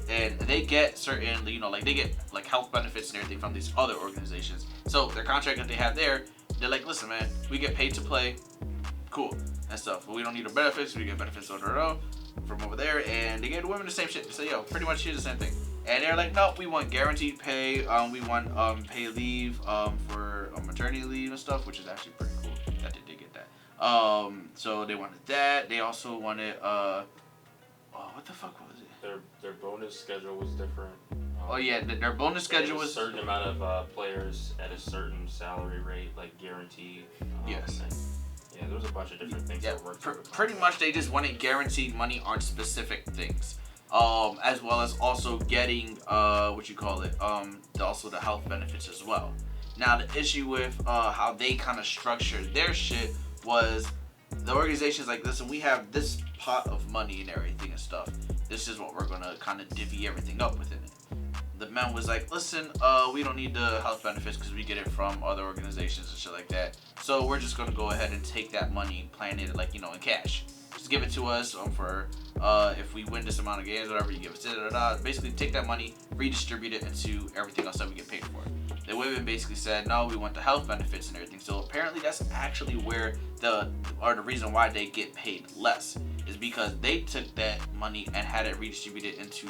And they get certain, they get like health benefits and everything from these other organizations. So their contract that they have there, they're like, listen, man, we get paid to play. Cool and stuff, but we don't need our benefits. We get benefits on our own from over there, and they gave the women the same shit. They say, yo, pretty much here's the same thing. And they're like, no, we want guaranteed pay. We want pay leave for maternity leave and stuff, which is actually pretty cool that they did get that. So they wanted that. They also wanted what the fuck was it? Their bonus schedule was different. Their bonus schedule was a certain amount of players at a certain salary rate, like guaranteed. Yes. Yeah, there was a bunch of different things that worked. Pretty much, they just wanted guaranteed money on specific things, as well as also getting also the health benefits as well. Now, the issue with how they kind of structured their shit was the organization's like, listen, we have this pot of money and everything and stuff. This is what we're gonna kind of divvy everything up within it. The man was like, listen, we don't need the health benefits because we get it from other organizations and shit like that. So we're just going to go ahead and take that money, plan it in cash. Just give it to us for if we win this amount of games, whatever, you give us it. Basically, take that money, redistribute it into everything else that we get paid for. The women basically said, no, we want the health benefits and everything. So apparently that's actually where the reason why they get paid less is because they took that money and had it redistributed into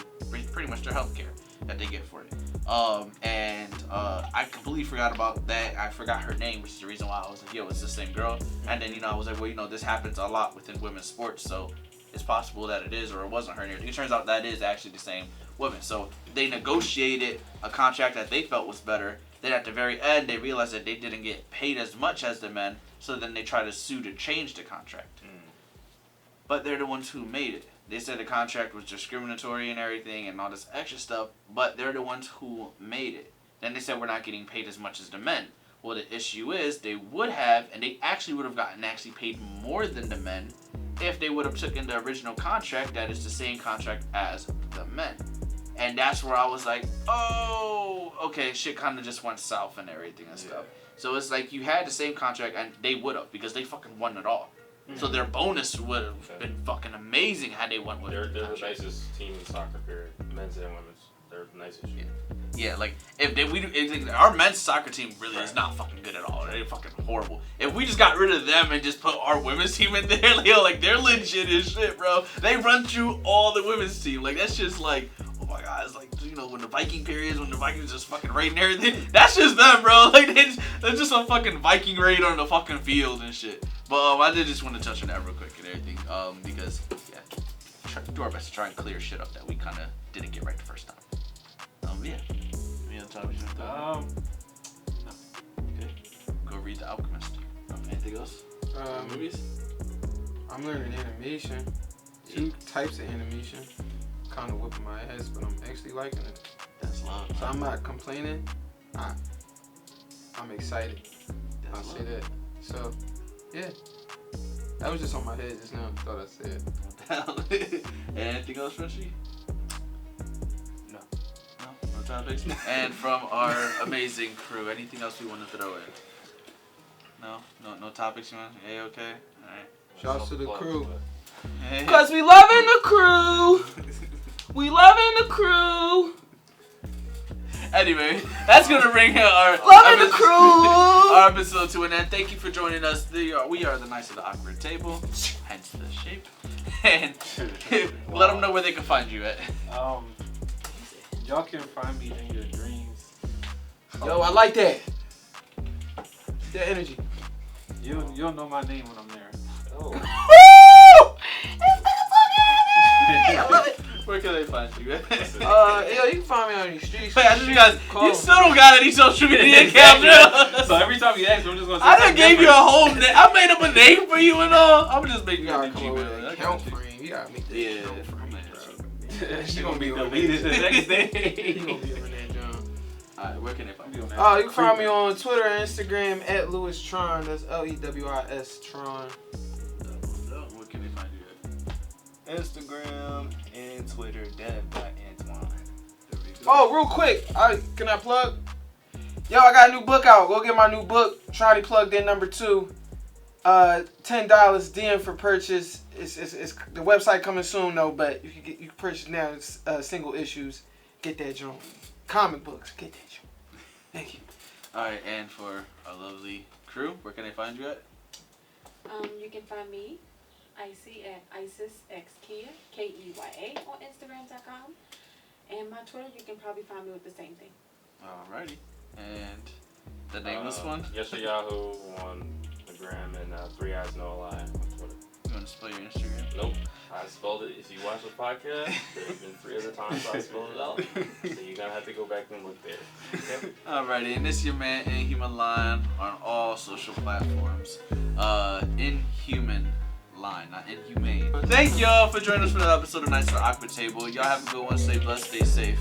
pretty much their health care that they get for it. I completely forgot about that. I forgot her name, which is the reason why I was like, yo, it's the same girl. And then, I was like, well, this happens a lot within women's sports, so it's possible that it is or it wasn't her. It turns out that is actually the same woman. So they negotiated a contract that they felt was better. Then at the very end, they realized that they didn't get paid as much as the men, so then they tried to sue to change the contract. But they're the ones who made it. They said the contract was discriminatory and everything and all this extra stuff, but they're the ones who made it. Then they said we're not getting paid as much as the men. Well, the issue is they would have, and they actually would have gotten actually paid more than the men if they would have taken the original contract that is the same contract as the men. And that's where I was like, oh, okay, shit kind of just went south and everything and stuff. So it's like you had the same contract and they would have because they fucking won it all. So their bonus would have been fucking amazing had they won with They're the nicest team in soccer, period. Men's and women's. They're the nicest. Yeah, like our men's soccer team really is not fucking good at all. They're fucking horrible. If we just got rid of them and just put our women's team in there, they're legit as shit, bro. They run through all the women's team. Like that's just like, oh my god, it's like when the Viking periods, when the Vikings just fucking raiding everything. That's just them, bro. Like they're just a fucking Viking raid on the fucking field and shit. But I did just want to touch on that real quick and everything, because do our best to try and clear shit up that we kind of didn't get right the first time. Yeah. Any other topics you want to No. Okay. Go read The Alchemist. Anything else? Movies? I'm learning animation. 2 types of animation. Kind of whipping my ass, but I'm actually liking it. That's love. So I'm not complaining. I'm excited. I'll say that. So, yeah. That was just on my head just now. I thought I said. And anything else, Frenchy? No topics. And from our amazing crew, anything else we want to throw in? No topics, you want? Yeah, okay. All right. Shouts to the crew. Hey. Cause we loving the crew. We loving the crew. Anyway, that's gonna bring our our episode to an end. Thank you for joining us. We are the Knights of the Awkward Table, hence the shape. And let them know where they can find you at. Y'all can find me in your dreams. Yo, I like that. That energy. You'll know my name when I'm there. Oh. I love it. Where can they find you? You can find me on these streets. Wait, I just realized you still don't got any social media accounts. So every time you ask me, I'm just gonna say I done gave you a whole name. I made up a name for you and all. I'm just making You you gotta a come up with Gmail. an account frame. You gotta make that account frame. She gonna be deleted the next day. You gonna be on that jump. Alright, where can they find you? You can find me on Twitter and Instagram at Lewis Tron. That's LEWIS Tron. Where can they find you at? Instagram and Twitter, Dev.Antoine. Oh, real quick, can I plug? Yo, I got a new book out. Go get my new book. Try to plug in #2. $10 DM for purchase. It's the website coming soon though, but you can purchase now. It's single issues. Get that joint. Comic books. Get that joint. Thank you. All right, and for our lovely crew, where can they find you at? You can find me, Icy at IsisXKea, KEYA on Instagram.com. And my Twitter, you can probably find me with the same thing. Alrighty. And the nameless one? Yesha Yahoo on the gram and 3 Eyes No Lie on Twitter. You want to spell your Instagram? Nope. I spelled it. If you watch the podcast, there's been 3 other times I spelled it out. So you're going to have to go back and look there. Okay? Alrighty, and this is your man, InhumanLine, on all social platforms. InhumanLine, not Inhumane. Thank y'all for joining us for another episode of Knights of the Awkward Table. Y'all have a good one. Stay blessed, stay safe.